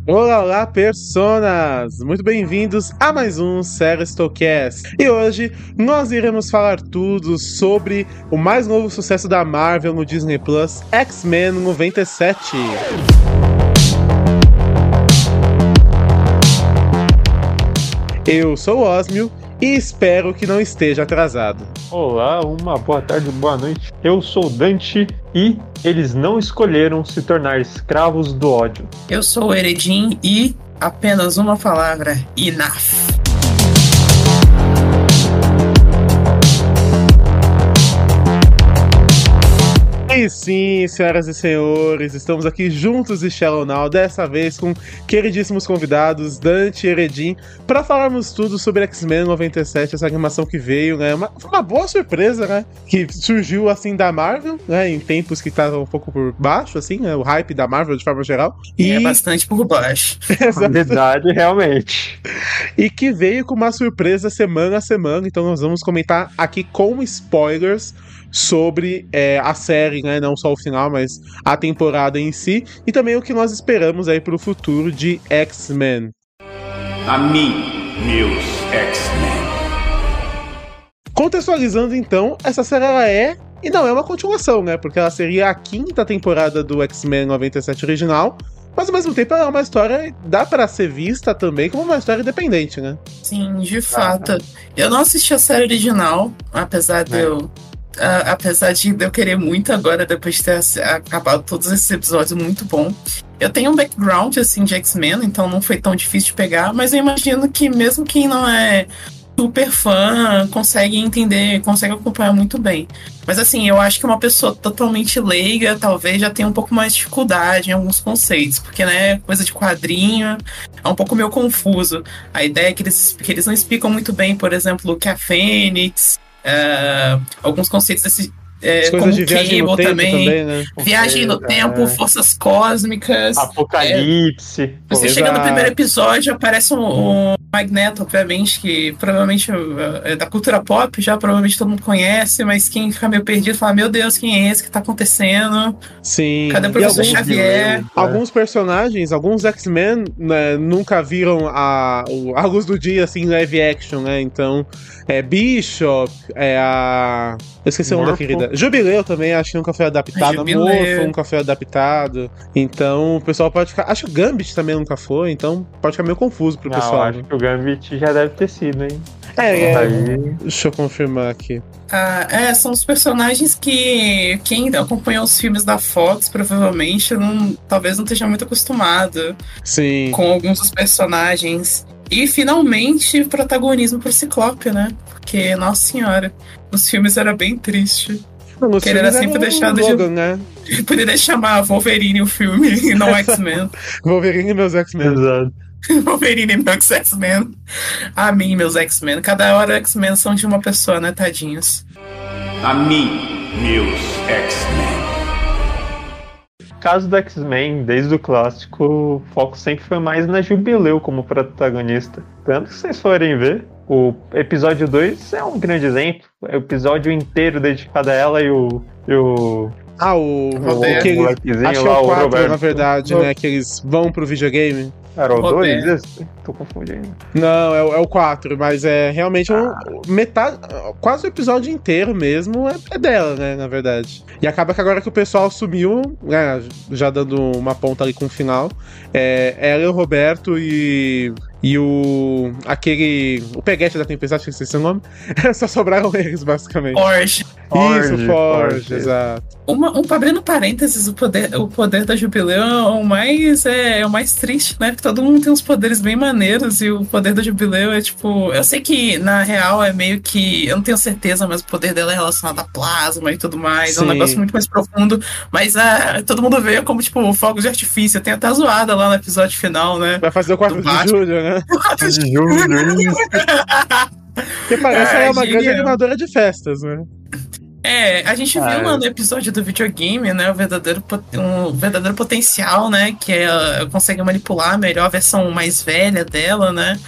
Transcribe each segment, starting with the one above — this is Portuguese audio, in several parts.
Olá, olá, personas! Muito bem-vindos a mais um Serestocast. E hoje nós iremos falar tudo sobre o mais novo sucesso da Marvel no Disney Plus, X-Men 97. Eu sou o Osmio e espero que não esteja atrasado. Olá, uma boa tarde, boa noite. Eu sou o Dante e eles não escolheram se tornar escravos do ódio. Eu sou o Eredin e apenas uma palavra: enough. E sim, senhoras e senhores, estamos aqui juntos e Shallow Now, dessa vez com queridíssimos convidados, Dante e Eredin, para falarmos tudo sobre X-Men 97, essa animação que veio, né? Foi uma boa surpresa, né? Que surgiu, assim, da Marvel, né? Em tempos que estavam um pouco por baixo, assim, né? O hype da Marvel, de forma geral. E é bastante por baixo. Verdade, realmente. E que veio com uma surpresa semana a semana, então nós vamos comentar aqui com spoilers sobre a série, né? Não só o final, mas a temporada em si, e também o que nós esperamos aí pro futuro de X-Men. A mim, meus X-Men. Contextualizando então, essa série ela é e não é uma continuação, né? Porque ela seria a quinta temporada do X-Men 97 original, mas ao mesmo tempo ela é uma história, dá pra ser vista também como uma história independente, né? Sim, de fato. Eu não assisti a série original, apesar de eu querer muito agora, depois de ter acabado todos esses episódios, muito bom. Eu tenho um background, assim, de X-Men, então não foi tão difícil de pegar, mas eu imagino que mesmo quem não é super fã consegue entender, consegue acompanhar muito bem. Mas assim, eu acho que uma pessoa totalmente leiga talvez já tenha um pouco mais de dificuldade em alguns conceitos, porque, né, coisa de quadrinho é um pouco meio confuso. A ideia é que eles não explicam muito bem, por exemplo, o que é a Fênix, alguns conceitos desse, coisas de viagem no tempo também, né? Viagem no tempo, forças cósmicas, Apocalipse. Você chega no primeiro episódio, aparece um Magneto, obviamente, que provavelmente é da cultura pop, já provavelmente todo mundo conhece, mas quem fica meio perdido fala: meu Deus, quem é esse que tá acontecendo? Sim. Cadê o professor Xavier? Alguns personagens, alguns X-Men, né, nunca viram a luz do dia, assim, live action, né? Então, Bishop, eu esqueci o nome da querida. Jubileu também, acho que nunca foi adaptado. Morpho nunca foi adaptado. Então, o pessoal pode ficar... Acho que o Gambit também nunca foi, então pode ficar meio confuso pro pessoal. Acho que o Gambit já deve ter sido, hein? Deixa eu confirmar aqui. São os personagens que quem acompanhou os filmes da Fox provavelmente talvez não esteja muito acostumado. Sim. Com alguns dos personagens. E finalmente protagonismo pro Ciclope, né? Porque, nossa senhora, os filmes era bem triste. Porque ele era sempre deixado Logan, né? Poderia chamar Wolverine o filme e não X-Men. Wolverine e meus X-Men. Exato. Wolverine e meus X-Men. A mim, meus X-Men. Cada hora X-Men são de uma pessoa, né, tadinhos? A mim, meus X-Men. No caso do X-Men, desde o clássico, o foco sempre foi mais na Jubileu como protagonista. Tanto que vocês forem ver, o episódio 2 é um grande exemplo. É o episódio inteiro dedicado a ela e o molequezinho acho que é o 4, na verdade, né? Que eles vão pro videogame. Era o 2? Tô confundindo. Não, é o 4, mas é realmente metade, quase o episódio inteiro mesmo é dela, né, na verdade. E acaba que agora que o pessoal sumiu, né, já dando uma ponta ali com o final, ela e o Roberto e o peguete da Tempestade, que esqueci o nome, só sobraram eles, basicamente. Forge, exato. Abrindo parênteses, o poder da Jubileu é o mais triste, né? Porque todo mundo tem uns poderes bem maneiros e o poder da Jubileu é tipo... Eu sei que, na real, é meio que... Eu não tenho certeza, mas o poder dela é relacionado a plasma e tudo mais. Sim. É um negócio muito mais profundo. Mas todo mundo vê como, tipo, fogos de artifício. Tem até a zoada lá no episódio final, né? Vai fazer o 4 de julho, né? 4 de julho. Que parece que ela é uma grande animadora de festas, né? A gente viu lá no episódio do videogame, né, um verdadeiro potencial, né, que ela consegue manipular melhor a versão mais velha dela, né,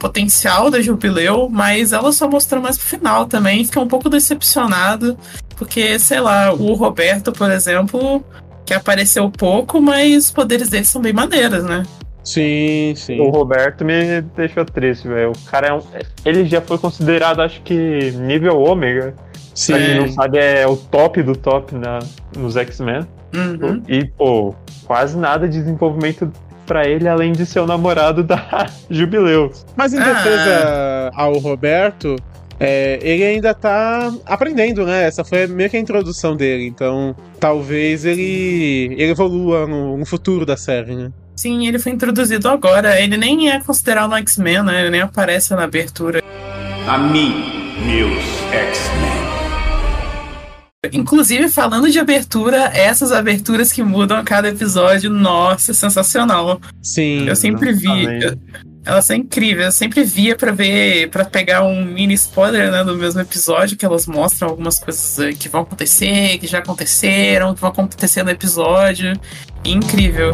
potencial da Jubileu, mas ela só mostrou mais pro final também, fiquei um pouco decepcionado, porque, sei lá, o Roberto, por exemplo, que apareceu pouco, mas os poderes dele são bem maneiros, né? Sim, sim. O Roberto me deixou triste, velho. O cara ele já foi considerado, acho que, nível ômega. Sim. Pra quem não sabe, é o top do top nos X-Men. Uhum. E, pô, quase nada de desenvolvimento pra ele, além de ser o namorado da Jubileu. Mas em defesa ao Roberto, ele ainda tá aprendendo, né? Essa foi meio que a introdução dele. Então, talvez ele evolua no futuro da série, né? Sim, ele foi introduzido agora. Ele nem é considerado um X-Men, né? Ele nem aparece na abertura. A mim, meus X-Men. Inclusive, falando de abertura, essas aberturas que mudam a cada episódio, nossa, é sensacional. Sim. Eu sempre vi. Elas são incríveis. Eu sempre via pra pegar um mini spoiler, né, do mesmo episódio, que elas mostram algumas coisas que vão acontecer, que já aconteceram, que vão acontecer no episódio. Incrível.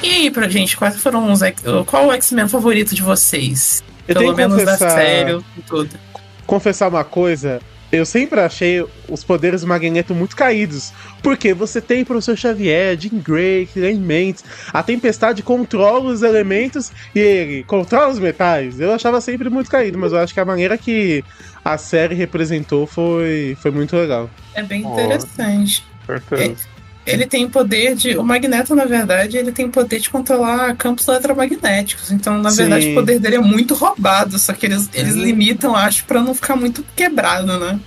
E aí, pra gente, quais foram qual o X-Men favorito de vocês? Eu Pelo tenho que menos da confessar- série e tudo. Confessar uma coisa, eu sempre achei os poderes do Magneto muito caídos. Porque você tem o Professor Xavier, Jean Grey, Len Mendes, a Tempestade controla os elementos e ele controla os metais. Eu achava sempre muito caído, mas eu acho que a maneira que a série representou foi muito legal. É bem interessante. Certeza. Ele tem poder de. O Magneto, na verdade, ele tem poder de controlar campos eletromagnéticos. Então, na Sim. verdade, o poder dele é muito roubado. Só que eles limitam, acho, pra não ficar muito quebrado, né?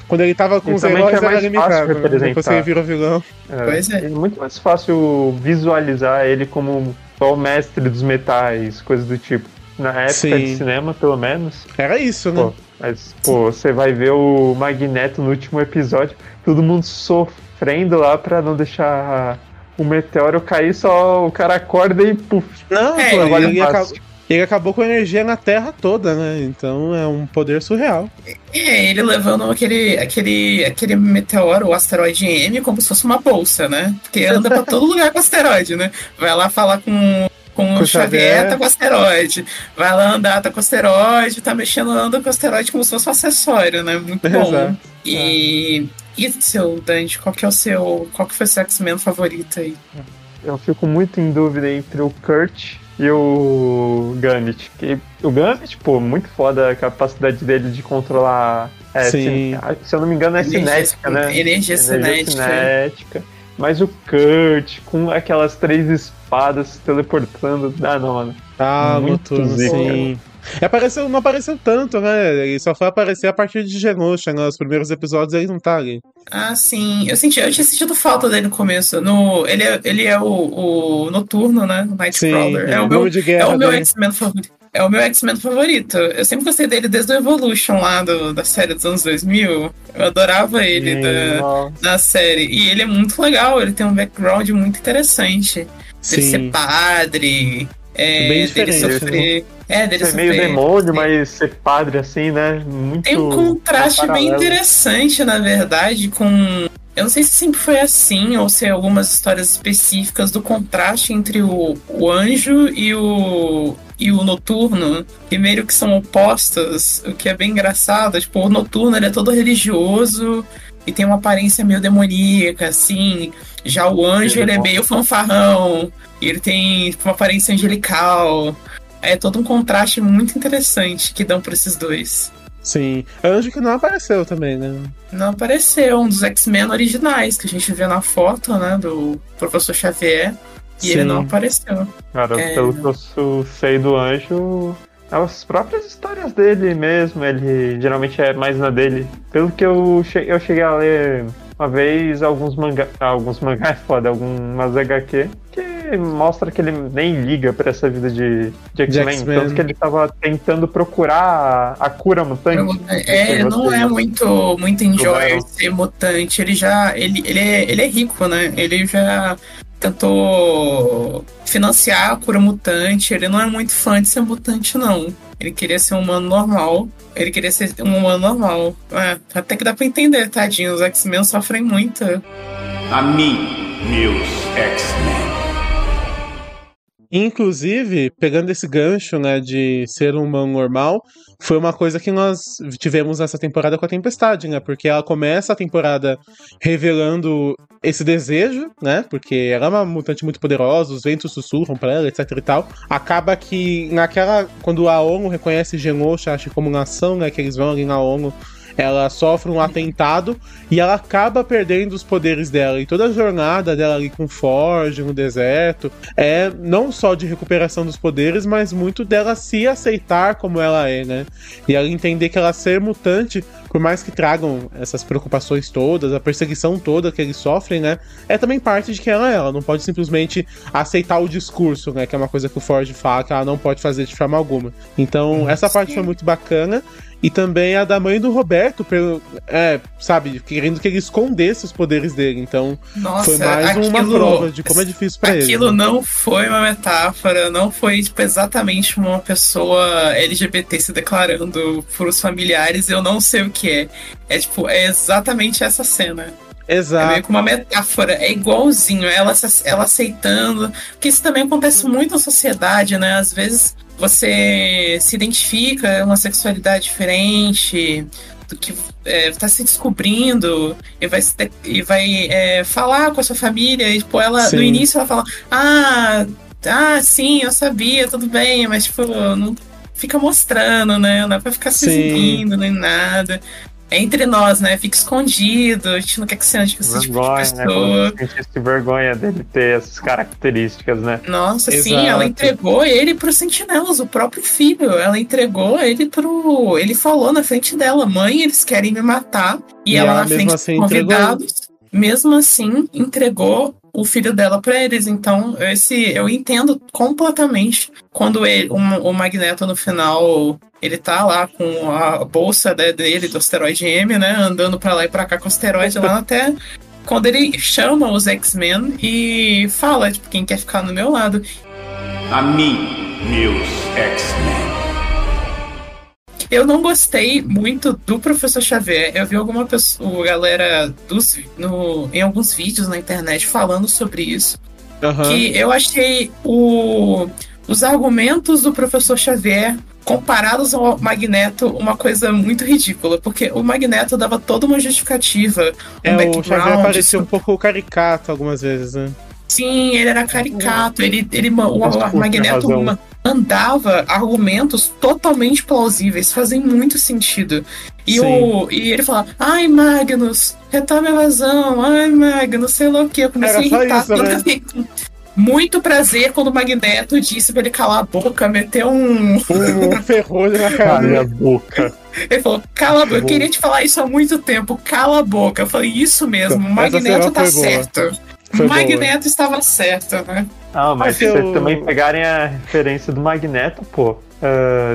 Quando ele tava com os Principalmente heróis é era mais limitado, fácil né? representar. Depois que ele virou vilão. Pois é. É muito mais fácil visualizar ele como só o mestre dos metais, coisas do tipo. Na época Sim. de cinema, pelo menos. Era isso, né? Pô, mas, você vai ver o Magneto no último episódio, todo mundo sofrendo lá pra não deixar o meteoro cair, só o cara acorda e puf. Não, É, pô, trabalho ele, fácil. ele acabou com a energia na Terra toda, né? Então é um poder surreal. Ele levando aquele meteoro, o asteroide M, como se fosse uma bolsa, né? Porque anda pra todo lugar com o asteroide, né? Vai lá falar com o Xavier, tá com o asteroide. Vai lá andar, tá com o asteroide, tá mexendo, anda com o asteroide como se fosse um acessório, né? Muito bom. Exato. E seu, Dante, qual que foi o seu X-Men favorito aí? Eu fico muito em dúvida entre o Kurt e o Gambit. Que o Gambit, pô, muito foda a capacidade dele de controlar. Sim. Se eu não me engano, é cinética, né? Energia cinética. Mas o Kurt, com aquelas 3 espadas se teleportando. Ah, não, mano. Muito Noturno, zica. sim. Não apareceu tanto, né? Ele só foi aparecer a partir de Genosha, né? Nos primeiros episódios ele não tá ali. Ah, sim. Eu tinha sentido falta dele no começo. Ele é o Noturno, né? O Nightcrawler. Sim, É o nome de guerra meu dele. X-Men favorito. É o meu X-Men favorito. Eu sempre gostei dele desde o Evolution lá da série dos anos 2000. Eu adorava ele da série. E ele é muito legal. Ele tem um background muito interessante. Dele ser padre. Bem dele sofrer. Dele Ser meio sofrer. demônio, mas ser padre assim, né? Muito. Tem um contraste bem paralelo. interessante, na verdade, com. Eu não sei se sempre foi assim, ou se é algumas histórias específicas do contraste entre o anjo e o noturno, que meio que são opostos, o que é bem engraçado. Tipo, o noturno ele é todo religioso e tem uma aparência meio demoníaca, assim. Já o anjo, ele é meio fanfarrão, e ele tem uma aparência angelical. É todo um contraste muito interessante que dão pra esses dois. Sim. Anjo que não apareceu também, né? Não apareceu, um dos X-Men originais que a gente vê na foto, né, do Professor Xavier, e Sim. ele não apareceu. Cara, pelo que eu sei do anjo, as próprias histórias dele mesmo, ele geralmente é mais na dele. Pelo que eu cheguei a ler uma vez alguns mangás é foda, algumas HQ, que mostra que ele nem liga pra essa vida de X-Men, tanto que ele tava tentando procurar a cura mutante. Ele não é muito enjoy ser mutante, ele é rico, né? Ele já tentou financiar a cura mutante, ele não é muito fã de ser mutante, não. Ele queria ser um humano normal. Até que dá pra entender, tadinho. Os X-Men sofrem muito. A mim, meus X-Men. Inclusive, pegando esse gancho, né, de ser um humano normal, foi uma coisa que nós tivemos nessa temporada com a Tempestade, né? Porque ela começa a temporada revelando esse desejo, né? Porque ela é uma mutante muito poderosa, os ventos sussurram pra ela, etc e tal. Acaba que quando a ONU reconhece Genosha, acho que como nação, né, que eles vão ali na ONU, ela sofre um atentado e ela acaba perdendo os poderes dela. E toda a jornada dela ali com Forge no deserto é não só de recuperação dos poderes, mas muito dela se aceitar como ela é, né? E ela entender que ela ser mutante, por mais que tragam essas preocupações todas, a perseguição toda que eles sofrem, né? É também parte de quem ela é. Ela não pode simplesmente aceitar o discurso, né? Que é uma coisa que o Forge fala que ela não pode fazer de forma alguma. Então, essa parte foi muito bacana. E também a da mãe do Roberto, sabe, querendo que ele escondesse os poderes dele. Então, nossa, foi mais uma prova de como é difícil pra ele. Aquilo não foi uma metáfora, não foi, tipo, exatamente uma pessoa LGBT se declarando pros familiares, eu não sei o que é. É exatamente essa cena. Exato. É meio que uma metáfora, é igualzinho, ela aceitando, porque isso também acontece muito na sociedade, né? Às vezes você se identifica uma sexualidade diferente, do que tá se descobrindo, e vai falar com a sua família, e tipo, ela, no início ela fala, sim, eu sabia, tudo bem, mas tipo, não fica mostrando, né? Não é pra ficar se exibindo, nem nada. É entre nós, né? Fica escondido, a gente não quer que seja tipo esse tipo de pessoa. Né? Sentisse vergonha dele ter essas características, né? Nossa, sim, ela entregou ele pros sentinelas, o próprio filho. Ela entregou ele Ele falou na frente dela, mãe, eles querem me matar. E ela na frente dos convidados, mesmo assim, entregou o filho dela pra eles. Então, eu entendo completamente quando o Magneto no final, ele tá lá com a bolsa dele do asteroide M, né, andando pra lá e pra cá com o asteroide lá até quando ele chama os X-Men e fala, tipo, quem quer ficar no meu lado. A mim, meus X-Men. Eu não gostei muito do Professor Xavier. Eu vi alguma pessoa, galera em alguns vídeos na internet falando sobre isso. Que eu achei os argumentos do Professor Xavier comparados ao Magneto uma coisa muito ridícula. Porque o Magneto dava toda uma justificativa. O Xavier parecia um pouco caricato algumas vezes, né? Sim, ele era caricato. O Magneto mandava argumentos totalmente plausíveis, fazem muito sentido. E ele falava, ai, Magnus, retome a razão, ai, Magnus, sei lá o que. Eu comecei a irritar. Muito prazer quando o Magneto disse pra ele calar a boca, meteu um ferrolho na cara. Cala a boca. Ele falou, cala a boca. Eu queria te falar isso há muito tempo, cala a boca. Eu falei, isso mesmo, o Magneto tá certo. O Magneto estava certo, né? Mas se vocês também pegarem a referência do Magneto,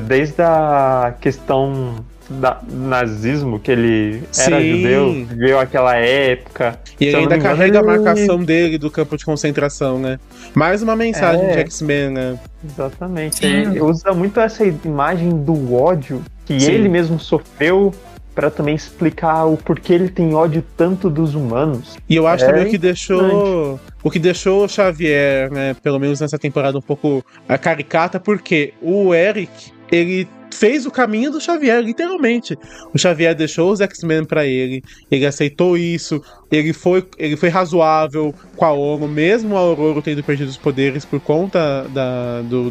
desde a questão do nazismo, que ele era judeu, viveu aquela época. E ele ainda carrega a marcação dele do campo de concentração, né? Mais uma mensagem de X-Men, né? Exatamente. Ele usa muito essa imagem do ódio que ele mesmo sofreu pra também explicar o porquê ele tem ódio tanto dos humanos. E eu acho também o que deixou o Xavier, né, pelo menos nessa temporada, um pouco caricata, porque o Eric, ele fez o caminho do Xavier, literalmente. O Xavier deixou os X-Men pra ele aceitou isso, ele foi razoável com a ONU, mesmo a Aurora tendo perdido os poderes por conta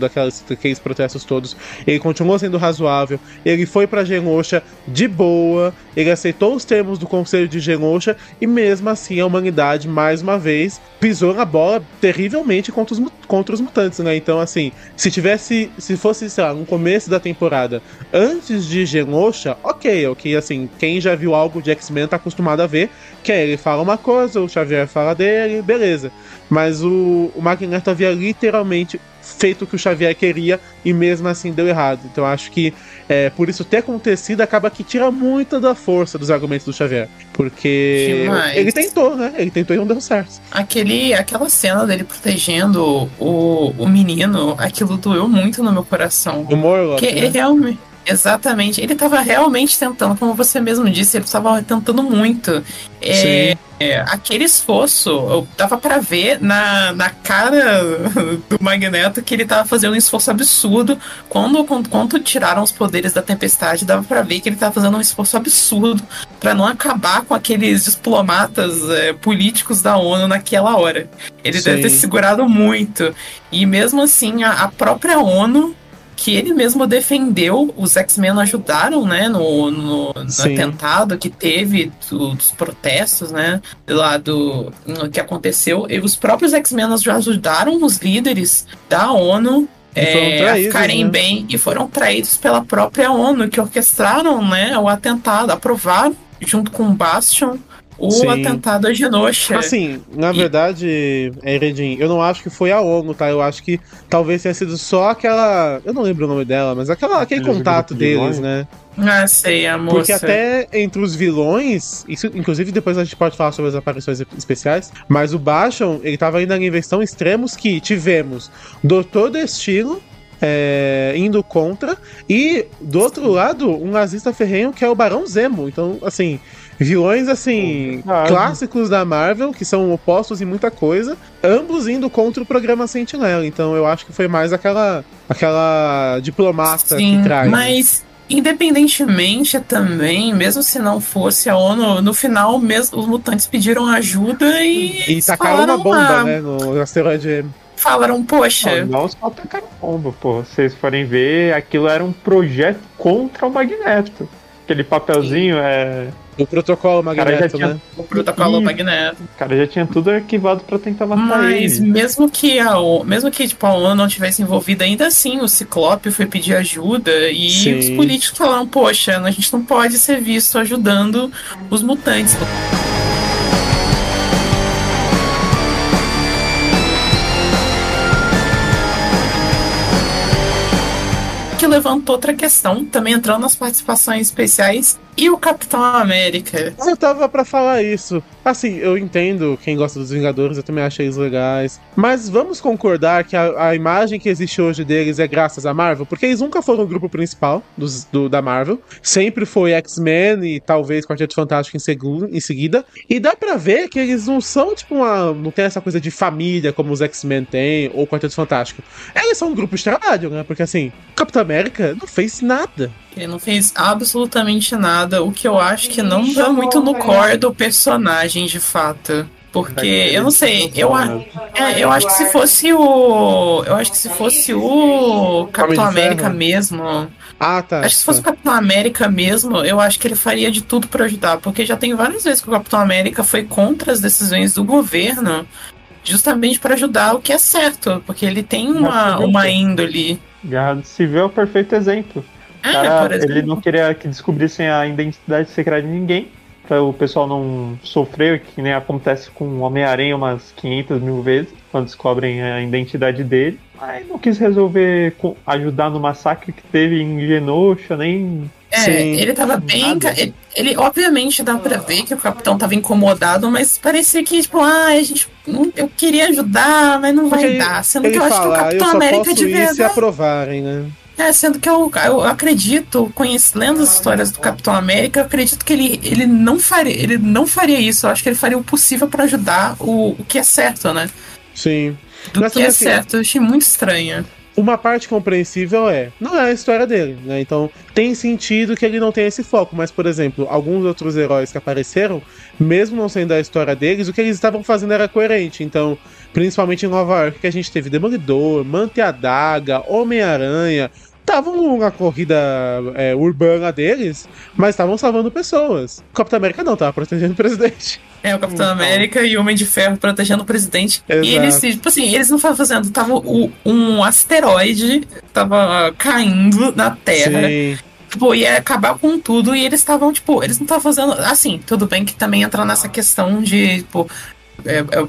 daqueles protestos todos. Ele continuou sendo razoável, ele foi pra Genosha de boa, ele aceitou os termos do Conselho de Genosha e mesmo assim a humanidade, mais uma vez, pisou na bola terrivelmente contra os mutantes, né? Então, assim, se fosse, sei lá, no começo da temporada, antes de Genosha, ok, assim, quem já viu algo de X-Men tá acostumado a ver, que é ele fala uma coisa, o Xavier fala dele, beleza. Mas o Magneto havia literalmente feito o que o Xavier queria e mesmo assim deu errado. Então acho que por isso ter acontecido acaba que tira muito da força dos argumentos do Xavier. Porque ele tentou, né? Ele tentou e não deu certo. Aquela cena dele protegendo o menino, aquilo doeu muito no meu coração. O Morlock, que né? Exatamente. Ele tava realmente tentando, como você mesmo disse, ele tava tentando muito. Aquele esforço, dava pra ver na cara do Magneto que ele tava fazendo um esforço absurdo. Quando tiraram os poderes da Tempestade, dava pra ver que ele tava fazendo um esforço absurdo pra não acabar com aqueles diplomatas políticos da ONU naquela hora. Ele deve ter segurado muito. E mesmo assim, a própria ONU, que ele mesmo defendeu, os X-Men ajudaram, né, no atentado que teve, dos protestos, né, lá no que aconteceu, e os próprios X-Men ajudaram os líderes da ONU a ficarem bem, e foram traídos pela própria ONU, que orquestraram, né, o atentado, aprovaram, junto com o Bastion, o atentado a Genosha. Assim, na verdade, Eredin, eu não acho que foi a ONU, tá? Eu acho que talvez tenha sido só aquela... Eu não lembro o nome dela, mas aquele contato deles, né? Ah, sei, a moça. Porque até entre os vilões, isso, inclusive depois a gente pode falar sobre as aparições especiais, mas o Bastion, ele tava indo em níveis tão extremos que tivemos Doutor Destino indo contra, e do outro lado, um nazista ferrenho que é o Barão Zemo. Então, assim... vilões, assim, clássicos da Marvel, que são opostos em muita coisa, ambos indo contra o programa Sentinela. Então eu acho que foi mais aquela diplomata que traz. Mas, independentemente também, mesmo se não fosse a ONU, no final mesmo os mutantes pediram ajuda e tacaram uma bomba, né, no asteroide M. Falaram, poxa... Não só tacaram bomba, pô. Se vocês forem ver, aquilo era um projeto contra o Magneto. Aquele papelzinho O protocolo Magneto, né? O protocolo Magneto. O cara já tinha tudo arquivado pra tentar matar ele. Mas mesmo que a ONU não tivesse envolvida, ainda assim o Ciclope foi pedir ajuda e os políticos falaram, poxa, a gente não pode ser visto ajudando os mutantes. Que levantou outra questão, também entrando nas participações especiais, e o Capitão América. Eu tava pra falar isso. Assim, eu entendo quem gosta dos Vingadores, eu também achei eles legais. Mas vamos concordar que a imagem que existe hoje deles é graças à Marvel? Porque eles nunca foram o grupo principal da Marvel. Sempre foi X-Men e talvez Quarteto Fantástico em seguida. E dá pra ver que eles não são, tipo, não tem essa coisa de família como os X-Men têm, ou Quarteto Fantástico. Eles são um grupo de trabalho, né? Porque, assim, o Capitão América não fez nada. Ele não fez absolutamente nada, o que eu acho que não dá muito no core do personagem, de fato. Porque, eu não sei, eu acho que se fosse o... Eu acho que se fosse o Capitão América mesmo... Ah, tá. Acho que se fosse o Capitão América mesmo, eu acho que ele faria de tudo pra ajudar. Porque já tem várias vezes que o Capitão América foi contra as decisões do governo, justamente pra ajudar o que é certo. Porque ele tem uma índole. Guerra Civil é o perfeito exemplo. Ele não queria que descobrissem a identidade secreta de ninguém, para o pessoal não sofrer, que nem acontece com o Homem-Aranha umas 500 mil vezes, quando descobrem a identidade dele. Aí não quis resolver ajudar no massacre que teve em Genosha, nem... Ele tava bem... Ele obviamente dá pra ver que o Capitão tava incomodado, mas parecia que, tipo, eu queria ajudar, mas não vai dar. Sendo que eu acho que o Capitão América devia... se aprovarem, né? Sendo que eu acredito, lendo as histórias do Capitão América, eu acredito que ele não faria isso. Eu acho que ele faria o possível pra ajudar o que é certo, né? Sim. Mas que é certo, eu achei muito estranho. Uma parte compreensível não é a história dele, né? Então tem sentido que ele não tenha esse foco. Mas, por exemplo, alguns outros heróis que apareceram, mesmo não sendo a história deles, o que eles estavam fazendo era coerente. Então, principalmente em Nova York, que a gente teve Demolidor, Manto-e-Adaga, Homem-Aranha, estavam na corrida urbana deles, mas estavam salvando pessoas. O Capitão América não, tava protegendo o presidente. O Capitão América e o Homem de Ferro protegendo o presidente. Exato. E eles, tipo assim, eles não estavam fazendo, tava um asteroide tava caindo na Terra. Sim. Tipo, ia acabar com tudo, e eles estavam, tipo, eles não estavam fazendo. Assim, tudo bem que também entra nessa questão de, tipo,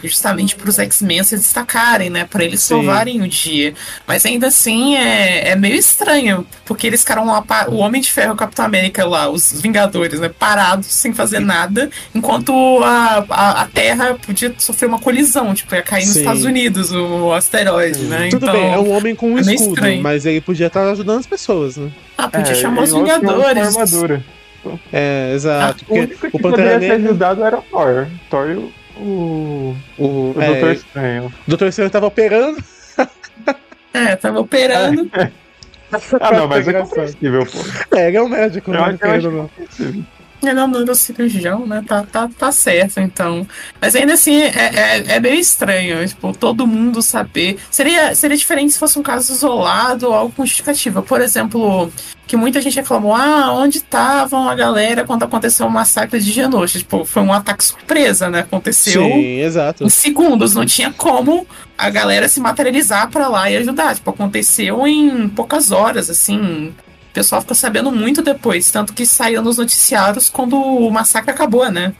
justamente para os X-Men se destacarem, né? Para eles salvarem o dia. Mas ainda assim é meio estranho, porque eles ficaram lá, o Homem de Ferro e o Capitão América lá, os Vingadores, né? Parados, sem fazer nada, enquanto a Terra podia sofrer uma colisão, tipo, ia cair nos Estados Unidos o asteroide, né? Tudo então, bem, é um homem com um escudo, mas ele podia estar ajudando as pessoas, né? podia chamar os igual tinha uma Vingadores. armadura. Exato. O único Porque que o Pantera poderia ter Negra. ajudado era o Thor. Thor e o Doutor Estranho. O Doutor Estranho tava operando. Tava operando. Não, mas é engraçado. compreensível, pô. Ele é um médico, Eu né? acho Querendo ou não. compreensível. Ele é um neurocirurgião, né? Tá certo, então. Mas ainda assim, é meio estranho, tipo, todo mundo saber. Seria diferente se fosse um caso isolado ou algo com justificativa. Por exemplo, que muita gente reclamou, onde estavam a galera quando aconteceu o massacre de Genosha? Tipo, foi um ataque surpresa, né? Aconteceu Sim, exato. em segundos, não tinha como a galera se materializar pra lá e ajudar. Tipo, aconteceu em poucas horas, assim. O pessoal ficou sabendo muito depois, tanto que saiu nos noticiários quando o massacre acabou, né?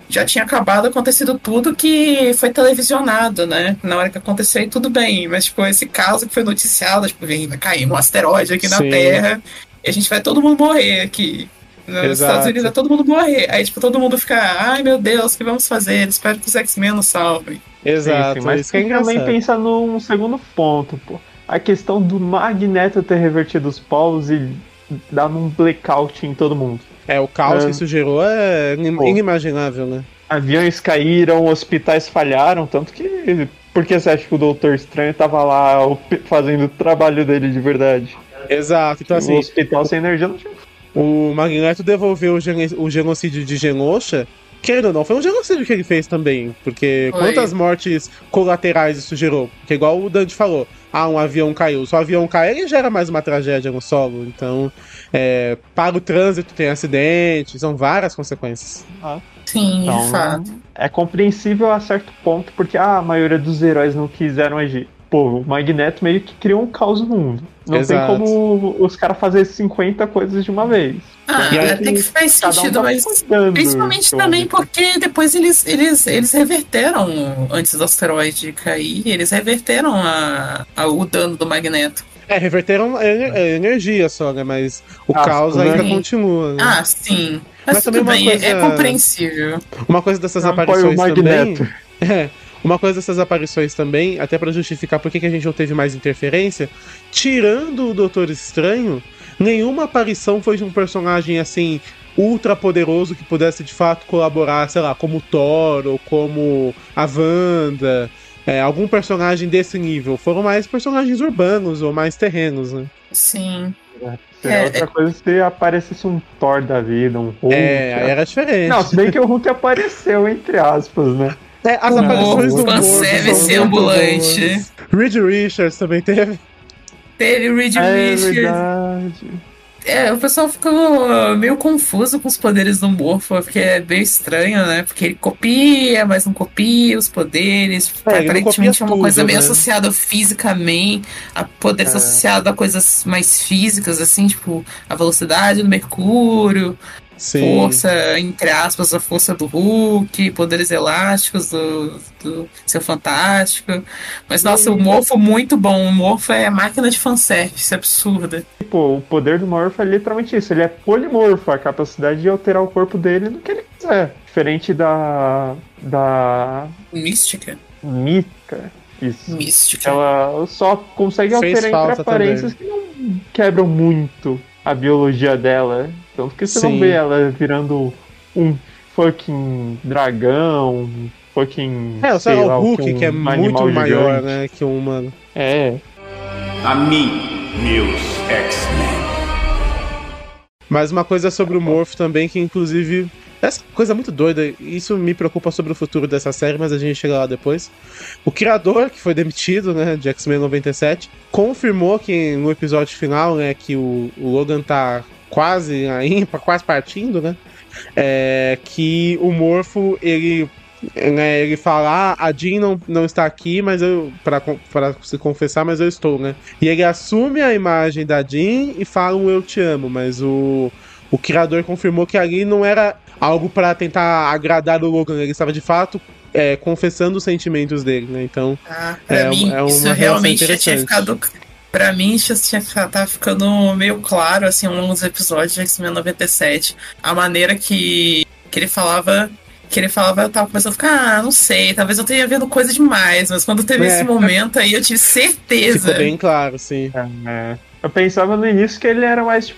Já tinha acabado, acontecido tudo que foi televisionado, né? Na hora que aconteceu e tudo bem. Mas, tipo, esse caso que foi noticiado, tipo, vai cair um asteroide aqui na Sim. Terra e a gente vai todo mundo morrer aqui. Nos Estados Unidos vai todo mundo morrer. Aí, tipo, todo mundo fica, ai meu Deus, o que vamos fazer? Espero que os X-Men nos salvem. Exato. Sim, mas isso que é também engraçado. pensa num segundo ponto, pô. A questão do Magneto ter revertido os polos e dar um blackout em todo mundo. O caos que isso gerou é inimaginável, né? Aviões caíram, hospitais falharam, tanto que... Por que você acha que o Doutor Estranho tava lá fazendo o trabalho dele de verdade? Exato. Então, assim, O hospital sem energia não tinha... o Magneto devolveu o genocídio de Genosha. Querendo ou não, foi um genocídio que ele fez também. Porque Foi. quantas mortes colaterais isso gerou? Porque igual o Dante falou, um avião caiu. Se o avião cai, ele gera mais uma tragédia no solo. Então, para o trânsito tem acidente, são várias consequências. Sim, Então, de fato. é compreensível a certo ponto, porque a maioria dos heróis não quiseram agir. Pô, o Magneto meio que criou um caos no mundo. Não Exato. tem como os caras fazerem 50 coisas de uma vez. Até que faz Cada um sentido, tá mas cuidando, principalmente também porque depois eles reverteram, antes do asteroide cair, eles reverteram o dano do Magneto. Reverteram a energia só, né? Mas o Ah, caos sim. ainda continua. Né? Sim. Mas Mas tudo também uma bem, coisa- é compreensível. Uma coisa dessas Apoio o aparições Magneto. também. Uma coisa dessas aparições também, até pra justificar por que a gente não teve mais interferência, tirando o Doutor Estranho, nenhuma aparição foi de um personagem assim ultra poderoso que pudesse de fato colaborar, sei lá, como o Thor ou como a Wanda. Algum personagem desse nível. Foram mais personagens urbanos ou mais terrenos, né? Sim. Seria outra coisa se aparecesse um Thor da vida, um Hulk. Aí era diferente. Não, se bem que o Hulk apareceu, entre aspas, né? As aparições do Morph fanservice são muito ambulante. boas. Reed Richards também teve. Teve o Reed É Richards. verdade. O pessoal ficou meio confuso com os poderes do Morpho, porque é bem estranho, né? Porque ele copia, mas não copia os poderes. Ele não Aparentemente copia é uma coisa tudo, meio né? associada fisicamente, a poderes associados a coisas mais físicas, assim, tipo a velocidade do Mercúrio, Sim. força, entre aspas, a força do Hulk, poderes elásticos do Seu Fantástico. Mas, nossa, o Morpho muito bom. O Morpho é máquina de fanservice, absurda. Tipo, o poder do Morph é literalmente isso. Ele é polimorfo, a capacidade de alterar o corpo dele no que ele quiser. Diferente da Mística. Mítica. Isso. Mística. Ela só consegue Fez alterar entre falta aparências que não quebram muito a biologia dela. Tanto que você Sim. não vê ela virando um fucking dragão, um fucking. sei o lá, Hulk, que é um muito animal maior, gigante. né, que um humano. A mim, meus X-Men. Mas uma coisa sobre o Morph também, que inclusive... Essa coisa muito doida, isso me preocupa sobre o futuro dessa série, mas a gente chega lá depois. O criador, que foi demitido, né, de X-Men 97, confirmou que no episódio final, né, que o Logan tá quase partindo, né, que o Morpho, ele fala, a Jean não está aqui, mas para se confessar, mas eu estou, né, e ele assume a imagem da Jean e fala um eu te amo, mas o criador confirmou que ali não era algo pra tentar agradar o Logan, ele estava de fato confessando os sentimentos dele, né? Então, pra mim, uma isso relação realmente já tinha interessante. ficado. Pra mim, já tá ficando meio claro, assim, ao longo dos episódios de X-Men 97, a maneira que ele falava Que ele falava, eu tava começando a ficar, não sei, talvez eu tenha vendo coisa demais, mas quando teve esse momento aí, eu tive certeza. Ficou bem claro, sim. Eu pensava no início que ele era mais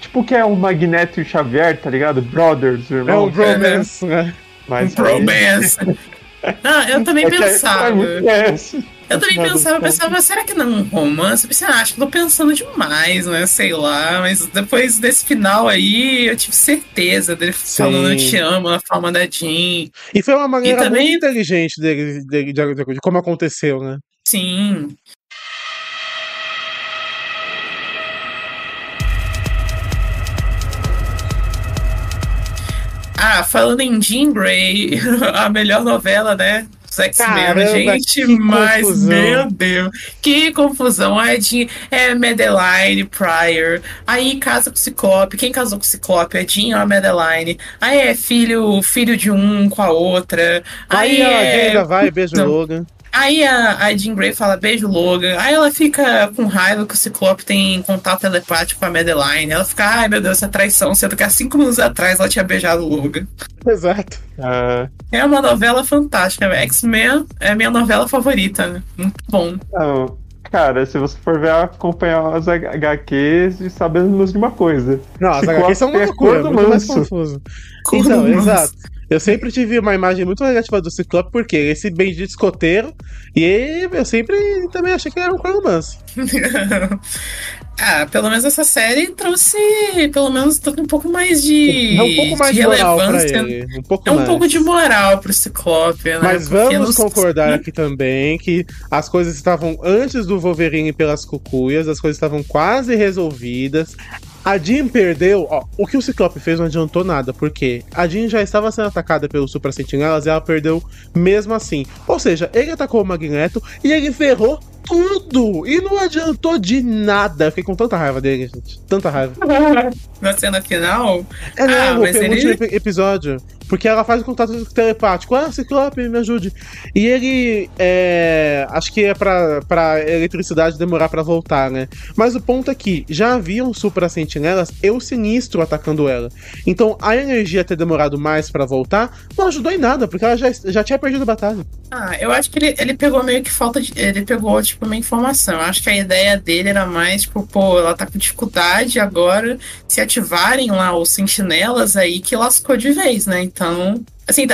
tipo que é o Magneto e o Xavier, tá ligado? Brothers, irmãos. É um bromance, né? Mas bromance. Eu também pensava. Eu também pensava, será que não é um romance? Eu pensei, acho que tô pensando demais, né? Sei lá, mas depois desse final aí, eu tive certeza dele falando eu te amo na forma da Jean. E foi uma maneira também muito inteligente de como aconteceu, né? Sim. Falando em Jean Grey, a melhor novela, né? X-Men, gente, mas confusão. Meu Deus, que confusão. A Jean é Madeline Pryor, aí casa com o Ciclope. Quem casou com o Ciclope? A Jean ou a Madeline? Aí é filho de um com a outra. Aí a Jean ainda vai, beijo Logan. Aí a Jean Grey fala beijo Logan. Aí ela fica com raiva que o Ciclope tem contato telepático com a Madeline. Ela fica, ai meu Deus, essa traição, sendo que há 5 minutos atrás ela tinha beijado o Logan. Exato. É uma novela fantástica. X-Men é a minha novela favorita, né? Muito bom. Cara, se você for ver, acompanhar as HQs, sabemos de uma coisa. Não, as HQs são uma loucura, muito mais confuso. Então, exato. Eu sempre tive uma imagem muito negativa do Ciclope, porque esse bendito escoteiro, e eu sempre também achei que ele era um romance. Pelo menos essa série trouxe, pelo menos, um pouco mais de um pouco mais de relevância. Moral pra ele. Um pouco de moral pro Ciclope, né? Mas vamos concordar aqui também que as coisas estavam antes do Wolverine pelas cucuias, as coisas estavam quase resolvidas. A Jean perdeu, o que o Ciclope fez não adiantou nada, porque a Jean já estava sendo atacada pelos Super Sentinelas e ela perdeu mesmo assim. Ou seja, ele atacou o Magneto e ele ferrou tudo! E não adiantou de nada. Eu fiquei com tanta raiva dele, gente. Tanta raiva. Na cena final? Mas o último episódio. Porque ela faz o contato telepático. Ciclope, me ajude. E ele, acho que é pra eletricidade demorar pra voltar, né? Mas o ponto é que já haviam Super Sentinelas e o Sinistro atacando ela. Então a energia ter demorado mais pra voltar não ajudou em nada, porque ela já tinha perdido a batalha. Eu acho que ele pegou meio que falta de... Ele pegou, tipo, uma informação. Eu acho que a ideia dele era mais, tipo, ela tá com dificuldade agora. Se ativarem lá os sentinelas aí, que lascou de vez, né? Então, assim,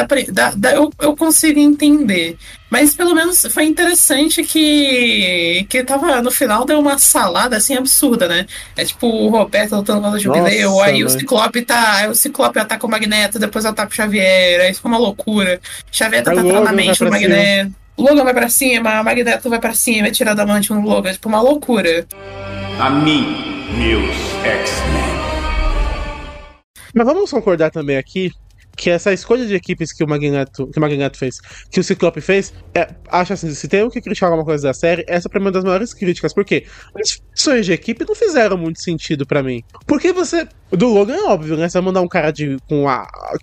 eu consigo entender. Mas pelo menos foi interessante que tava, no final deu uma salada assim absurda, né? É tipo o Roberto lutando contra o Jubileu, aí o Ciclope ataca o Magneto, depois ataca o Xavier, aí fica uma loucura. Xavier tá atacando a mente do Magneto. O Logan vai pra cima, o Magneto vai pra cima, tira da mente um Logan, tipo uma loucura. A mim, meus X-Men. Mas vamos concordar também aqui que essa escolha de equipes que o Magneto fez, que o Ciclope fez, acho assim, se tem o que criticar alguma coisa da série, essa pra mim é uma das maiores críticas, porque as funções de equipe não fizeram muito sentido pra mim. Porque do Logan é óbvio, né? Você vai mandar um cara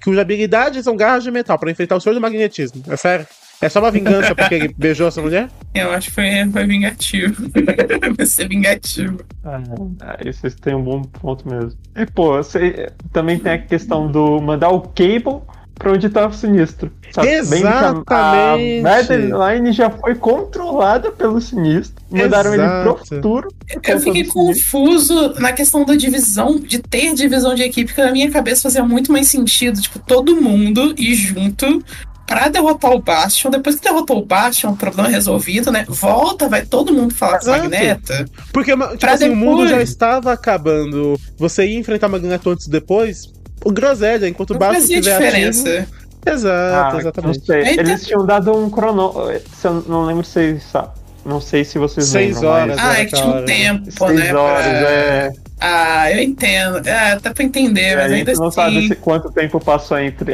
cuja habilidade são garras de metal pra enfrentar o senhor do magnetismo, é sério? É só uma vingança porque ele beijou essa mulher? Eu acho que foi vingativo. Vai ser vingativo. Vocês têm um bom ponto mesmo. E, também tem a questão do mandar o Cable pra onde tava o Sinistro. Sabe? Exatamente. A Madeline já foi controlada pelo Sinistro. Mandaram ele pro futuro. Eu fiquei confuso na questão da divisão, de ter divisão de equipe, que na minha cabeça fazia muito mais sentido, tipo, todo mundo ir junto pra derrotar o Bastion. Depois que derrotou o Bastion, o problema é resolvido, né? Vai todo mundo falar com o Magneto. Porque, o mundo já estava acabando. Você ia enfrentar o Magneto antes e depois, o groselha, enquanto o Bastion tiver diferença. Ativo. Exato, exatamente. Não sei. Eles tinham dado um eu não lembro se vocês sabem. Não sei se vocês lembram. 6 horas. É que tinha um tempo, 6 né? horas, eu entendo. Dá pra entender, mas ainda assim... não sabe quanto tempo passou entre...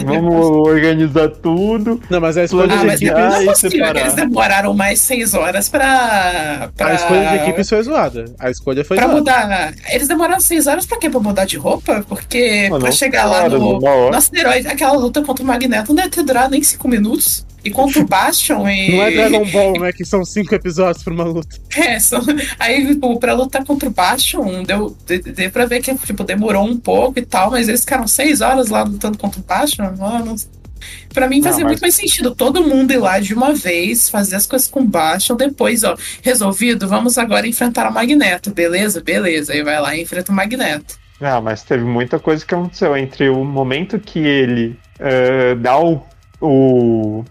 vamos organizar tudo. Não, mas a escolha de equipe... Não é possível que eles demoraram mais 6 horas pra... A escolha de equipe foi zoada. A escolha foi zoada. Mudar... Eles demoraram 6 horas pra quê? Pra mudar de roupa? Porque pra chegar lá no asteroide, aquela luta contra o Magneto não deve ter durado nem 5 minutos. E contra o Bastion Não é Dragon Ball, né? Que são 5 episódios pra uma luta. Aí, pra lutar contra o Bastion, deu pra ver que, demorou um pouco e tal, mas eles ficaram 6 horas lá lutando contra o Bastion. Pra mim fazia muito mais sentido todo mundo ir lá de uma vez, fazer as coisas com Bastion, depois, ó, resolvido, vamos agora enfrentar o Magneto, beleza? Beleza, aí vai lá e enfrenta o Magneto. Ah, mas teve muita coisa que aconteceu entre o momento que ele dá o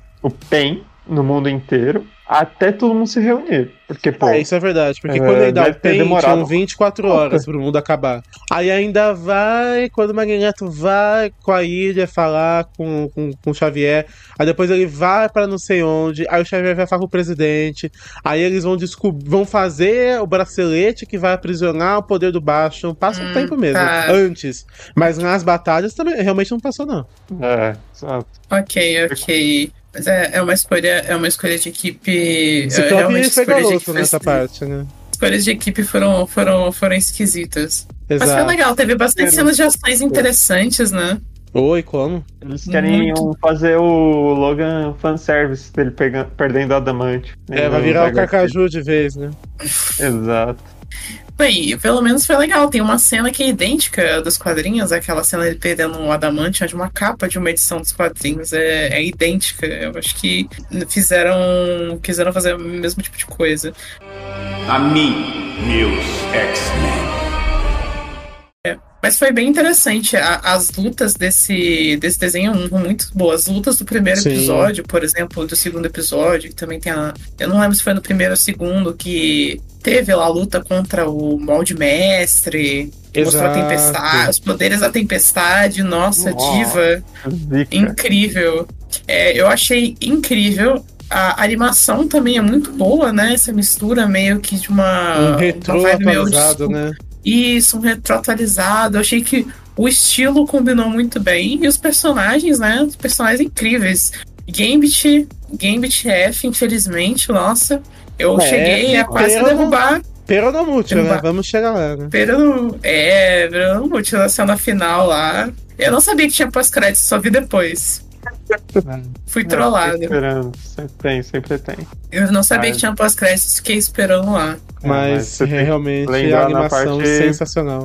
PEN no mundo inteiro até todo mundo se reunir. Porque, pô, isso é verdade, porque quando ele dá o PEN, tinham 24 horas pro mundo acabar. Aí ainda vai, quando o Magneto vai com a ilha falar com o Xavier, aí depois ele vai pra não sei onde, aí o Xavier vai falar com o presidente, aí eles vão fazer o bracelete que vai aprisionar o poder do Bastion. Passa um tempo mesmo, antes. Mas nas batalhas também, realmente não passou, não. Exato. Ok. Mas é uma escolha de equipe. Esse realmente foi galoso nessa parte, né? Escolhas de equipe foram esquisitas. Exato. Mas foi legal, teve bastante cenas de ações interessantes, né? Oi, como? Eles querem fazer o Logan fanservice dele perdendo o Adamante. Vai virar o Carcaju de vez, né? Exato. Bem, pelo menos foi legal. Tem uma cena que é idêntica dos quadrinhos, aquela cena dele perdendo um adamante, onde uma capa de uma edição dos quadrinhos é idêntica. Eu acho que quiseram fazer o mesmo tipo de coisa. A mim, meus X-Men. Mas foi bem interessante. As lutas desse desenho são muito boas. As lutas do primeiro episódio, por exemplo, do segundo episódio, que também tem eu não lembro se foi no primeiro ou segundo, que teve lá a luta contra o Molde Mestre, que mostrou a tempestade, os poderes da tempestade. Nossa, diva. Incrível. Eu achei incrível. A animação também é muito boa, né? Essa mistura meio que de uma retrô vibe atualizado, né? Isso, um retro atualizado. Eu achei que o estilo combinou muito bem. E os personagens, né? Os personagens incríveis. Gambit F, infelizmente, nossa. Eu cheguei a quase derrubar. Peronomútil, né? Vamos chegar lá, né? Peronomútil na cena final lá. Eu não sabia que tinha pós-crédito, só vi depois. Fui trollado. Sempre tem. Eu não sabia que tinha pós-crédito, fiquei esperando lá. Mas realmente a animação sensacional.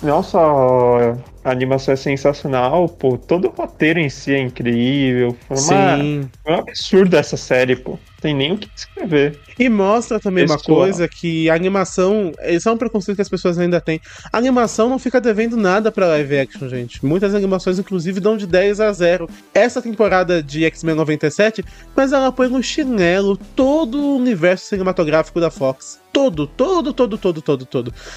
Não só a animação é sensacional, pô, todo o roteiro em si é incrível. Foi um absurdo essa série, pô. Tem nem o que descrever. E mostra também uma coisa, que a animação, esse é um preconceito que as pessoas ainda têm. A animação não fica devendo nada pra live action, gente. Muitas animações, inclusive, dão de 10-0. Essa temporada de X-Men 97, mas ela põe no chinelo todo o universo cinematográfico da Fox. Todo.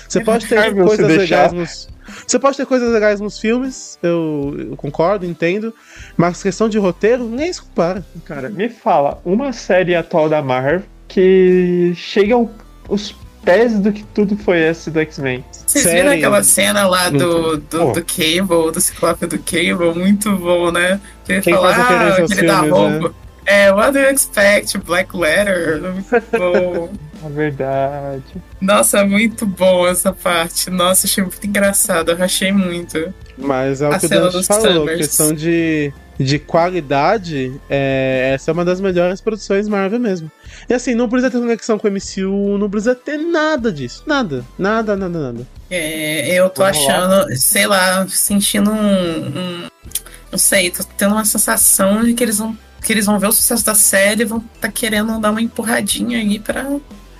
Você pode ter coisas legais Você pode ter coisas legais nos filmes, eu concordo, entendo, mas questão de roteiro, nem se compara. Cara, me fala, uma série atual da Marvel que chega aos pés do que tudo foi esse do X-Men. Vocês viram aquela cena lá do Cable, do Ciclope do Cable? Muito bom, né? Ele fala, que ele dá roupa. Né? What do you expect? Black Letter. Muito bom. É verdade. Nossa, muito bom essa parte. Nossa, achei muito engraçado. Eu rachei muito. Mas é o que o Dante falou. Questão de qualidade, essa é uma das melhores produções Marvel mesmo. E assim, não precisa ter conexão com o MCU, não precisa ter nada disso. Nada. Eu tô achando, sei lá, sentindo não sei, tô tendo uma sensação de que eles vão ver o sucesso da série e vão tá querendo dar uma empurradinha aí pra...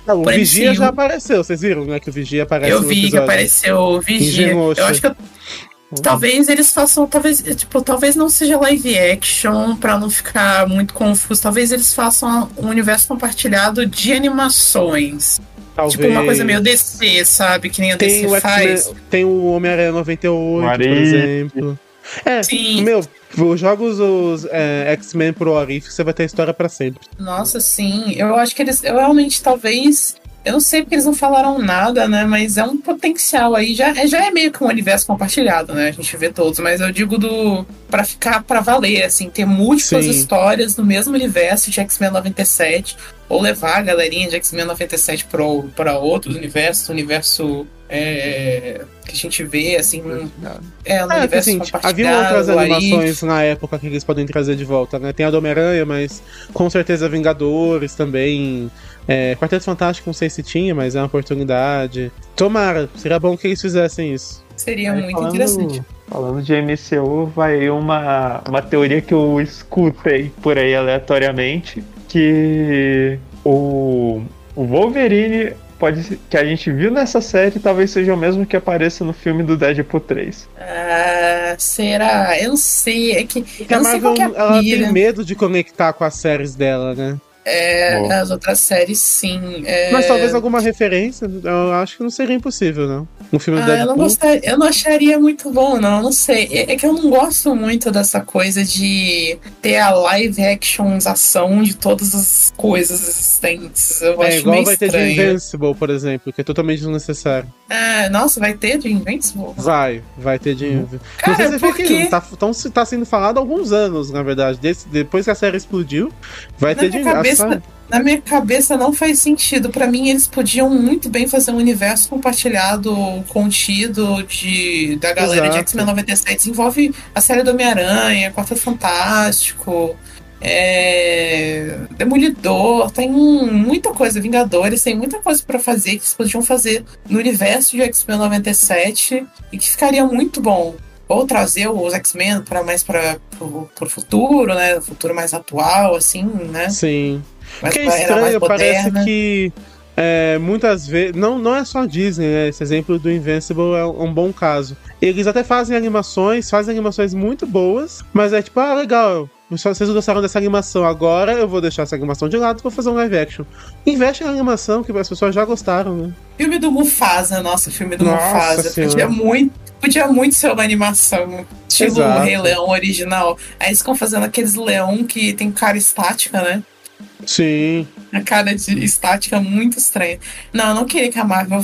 Não, o Vigia MCU. Já apareceu, vocês viram, né? Que o Vigia aparece no episódio. Eu vi que apareceu o Vigia. Eu acho que talvez eles façam, talvez não seja live action pra não ficar muito confuso. Talvez eles façam um universo compartilhado de animações. Talvez. Tipo uma coisa meio DC, sabe? Que nem a DC faz. Tem o Homem-Aranha 98, por exemplo. Sim. Joga os X-Men pro Arif, você vai ter história pra sempre. Nossa, sim. Eu acho que eu realmente, talvez... Eu não sei porque eles não falaram nada, né? Mas é um potencial aí. Já é meio que um universo compartilhado, né? A gente vê todos. Mas eu digo pra ficar pra valer, assim. Ter múltiplas histórias no mesmo universo de X-Men 97. Ou levar a galerinha de X-Men 97 pra outros universos. Universo... que a gente vê, assim, no universo assim, havia outras animações na época que eles podem trazer de volta, né? Tem a do Homem-Aranha, mas com certeza Vingadores também. Quarteto Fantástico não sei se tinha, mas é uma oportunidade. Tomara, seria bom que eles fizessem isso. Seria muito interessante. Falando de MCU, vai uma teoria que eu escutei por aí aleatoriamente, que o Wolverine que a gente viu nessa série talvez seja o mesmo que apareça no filme do Deadpool 3. Será? Eu não sei. É que A eu não sei Marvel, qual que é a ela pira. tem medo de conectar com as séries dela, né? As outras séries, sim. Mas talvez alguma referência, eu acho que não seria impossível, não. Um filme do Deadpool. Eu não acharia muito bom, não sei. É que eu não gosto muito dessa coisa de ter a live actionação de todas as coisas existentes. Eu acho igual meio vai ter de estranho. Invincible, por exemplo, que é totalmente desnecessário. Nossa, vai ter de Invincible? Vai ter de Invincible. Cara, não sei se por quê? tá sendo falado há alguns anos, na verdade. Depois que a série explodiu, vai ter de Na minha cabeça não faz sentido. Pra mim, eles podiam muito bem fazer um universo compartilhado, contido da galera de X-Men 97. Desenvolve a série do Homem-Aranha, Quarteto Fantástico, Demolidor, tem muita coisa, Vingadores, tem muita coisa pra fazer que eles podiam fazer no universo de X-Men 97 e que ficaria muito bom. Ou trazer os X-Men pro futuro, né? O futuro mais atual, assim, né? Sim. Mas que é estranho, parece que muitas vezes. Não é só a Disney, né? Esse exemplo do Invincible é um bom caso. Eles até fazem animações muito boas, mas é tipo, legal. Vocês gostaram dessa animação, agora eu vou deixar essa animação de lado e vou fazer um live action. Investe na animação que as pessoas já gostaram, né? Filme do Mufasa, Mufasa. Podia muito ser uma animação, estilo Rei Leão original. Aí eles ficam fazendo aqueles leão que tem cara estática, né? Sim. A cara de estática muito estranha. Não, eu não queria que a Marvel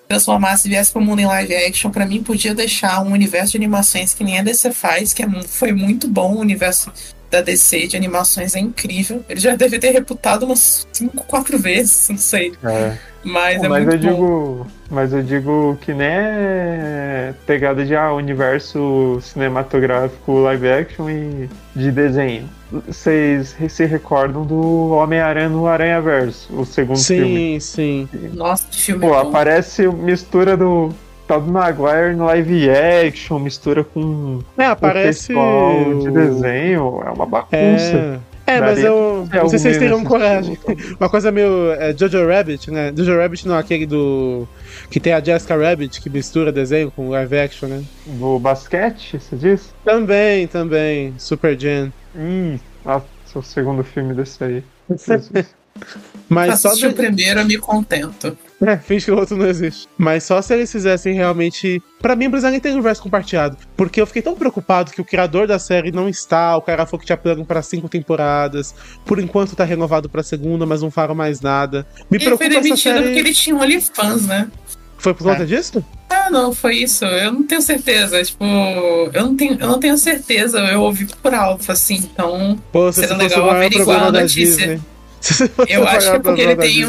transformasse e viesse pro mundo em live action. Pra mim, podia deixar um universo de animações que nem a DC faz, que foi muito bom. O universo da DC de animações é incrível. Ele já deve ter reputado umas 5, 4 vezes, não sei. Mas muito bom. Mas eu digo que nem é pegada de universo cinematográfico live action e de desenho. Vocês se recordam do Homem-Aranha no Aranhaverso, o segundo filme? Sim. Nossa, que filme bom. Aparece mistura do Tobey Maguire no live action, mistura com aparece o pessoal de desenho, é uma bagunça. Mas eu não sei se vocês teriam coragem. Uma coisa meio Jojo Rabbit, né? Jojo Rabbit não, aquele que tem a Jessica Rabbit, que mistura desenho com live action, né? Do basquete, você disse? Também. Super Gen. O segundo filme desse aí. Mas só o primeiro eu me contento. Finge que o outro não existe. Mas só se eles fizessem realmente. Pra mim, precisava nem ter universo compartilhado. Porque eu fiquei tão preocupado que o criador da série não está. O cara falou que tinha plano pra 5 temporadas. Por enquanto tá renovado pra segunda, mas não falaram mais nada. Me preocupa essa série. Ele foi demitido porque ele tinha um OnlyFans, né? Foi por conta disso? Não, foi isso. Eu não tenho certeza. Tipo, eu não tenho certeza. Eu ouvi por alto, assim. Então, seria legal averiguar a notícia. Eu acho que é porque ele tem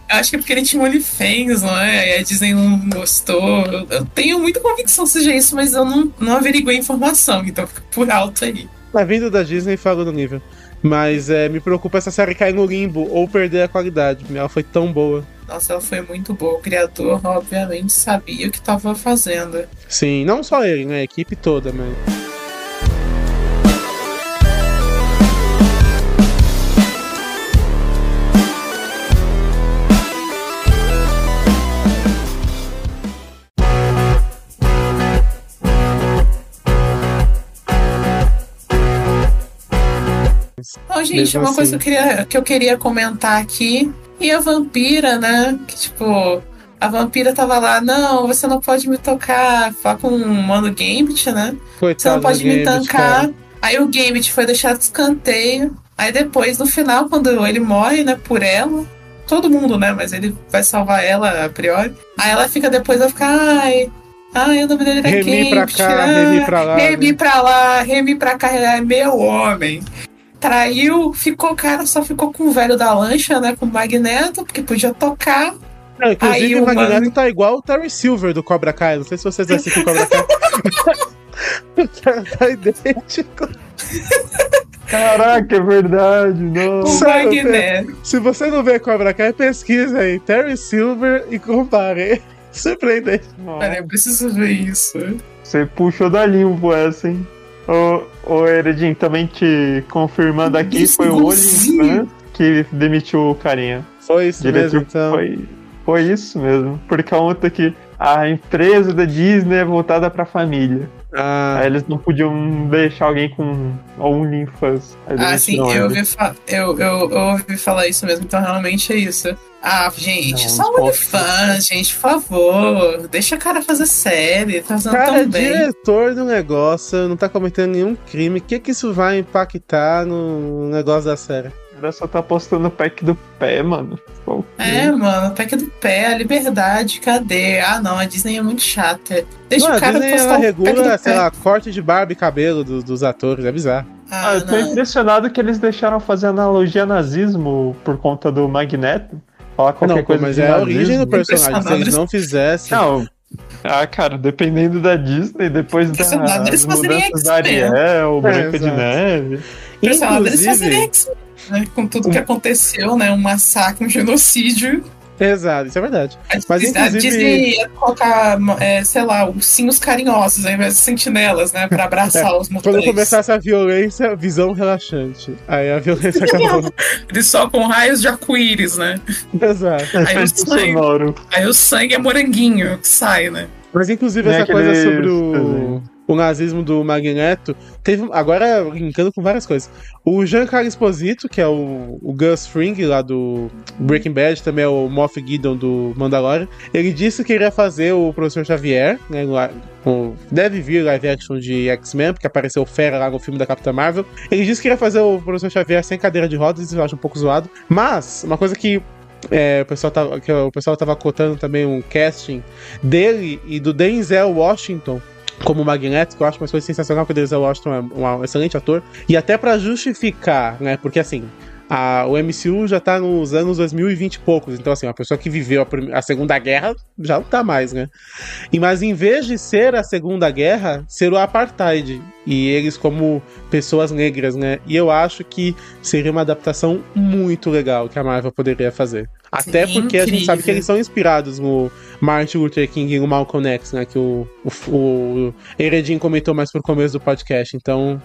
acho que é porque ele tinha um OnlyFans, não é? E a Disney não gostou. Eu tenho muita convicção que seja isso, mas eu não averiguei a informação, então fica por alto aí. Tá vindo da Disney, falo no nível. Mas me preocupa essa série cair no limbo ou perder a qualidade. Ela foi tão boa. Nossa, ela foi muito boa. O criador, obviamente, sabia o que estava fazendo. Sim, não só ele, né? A equipe toda, mas... Bom, gente, uma coisa que eu queria comentar aqui. E a vampira, né? Que tipo, a vampira tava lá, não, você não pode me tocar. Falar com o mano Gambit, né? Coitado, você não pode me tancar. Cara. Aí o Gambit foi deixado de escanteio. Aí depois, no final, quando ele morre, né, por ela, todo mundo, né? Mas ele vai salvar ela a priori. Aí ela fica depois, vai ficar, o nome dele era Remy Gambit. Pra cá, Remy pra lá. Remy pra lá, Remy pra cá, é meu homem. Traiu, só ficou com o velho da lancha, né? Com o Magneto, porque podia tocar. Não, inclusive o Magneto tá igual o Terry Silver do Cobra Kai. Não sei se vocês assistem o Cobra Kai. Tá idêntico. Caraca, é verdade, não. O Magneto. Se você não vê Cobra Kai, pesquisa aí. Terry Silver e compare. Surpreendente. Peraí, eu preciso ver isso. Você puxou da limpo essa, hein? Ô Eredin, também te confirmando aqui, Isso, foi o igualzinho. OnlyFans que demitiu o carinha. Foi isso mesmo, então. Foi isso mesmo. Por conta que a empresa da Disney é voltada pra família. Aí eles não podiam deixar alguém com OnlyFans. Sim, eu ouvi falar isso mesmo, então realmente é isso. Gente, só OnlyFans, gente, por favor. Deixa a cara fazer série, tá fazendo tão bem. Diretor do negócio, não tá cometendo nenhum crime. O que isso vai impactar no negócio da série? O cara só tá postando o pack do pé, mano. Mano, o pack do pé, a liberdade, cadê? Não, a Disney é muito chata. Deixa o cara Disney, postar ela o regula, pack do sei pé. lá, corte de barba e cabelo dos atores, é bizarro. Eu tô impressionado que eles deixaram fazer analogia a nazismo por conta do Magneto. Falar qualquer coisa mas de é a nazismo. origem do personagem, se eles não fizessem... Não. Cara, dependendo da Disney, depois das eles mudanças da Ariel, Branca de Neve... Eles fazerem X-Men, né? Com tudo que aconteceu, né? Um massacre, um genocídio. Exato, isso é verdade. Mas A Disney ia colocar, sei lá, ursinhos carinhosos ao invés de sentinelas, né? Pra abraçar os mutantes. Quando começasse a violência, visão relaxante. Aí a violência acabou. Eles só com raios de arco-íris, né? Exato. Aí o sangue é moranguinho que sai, né? Mas inclusive essa coisa sobre o nazismo do Magneto, teve, agora brincando com várias coisas. O Giancarlo Esposito, que é o Gus Fring lá do Breaking Bad, também é o Moff Gideon do Mandalorian, ele disse que iria fazer o Professor Xavier, né, deve vir live action de X-Men, porque apareceu Fera lá no filme da Capitã Marvel. Ele disse que iria fazer o Professor Xavier sem cadeira de rodas, isso eu acho um pouco zoado. Mas, uma coisa que o pessoal tava cotando também um casting dele e do Denzel Washington como Magneto, que eu acho uma coisa sensacional, porque o Denzel Washington é um excelente ator. E até pra justificar, né, porque assim, o MCU já tá nos anos 2020 e poucos, então assim, uma pessoa que viveu a Segunda Guerra já não tá mais, né? Mas em vez de ser a Segunda Guerra, ser o Apartheid, e eles como pessoas negras, né? E eu acho que seria uma adaptação muito legal que a Marvel poderia fazer. Até porque a gente sabe que eles são inspirados no Martin Luther King e no Malcolm X, né? Que o Eredin comentou mais pro começo do podcast. Então,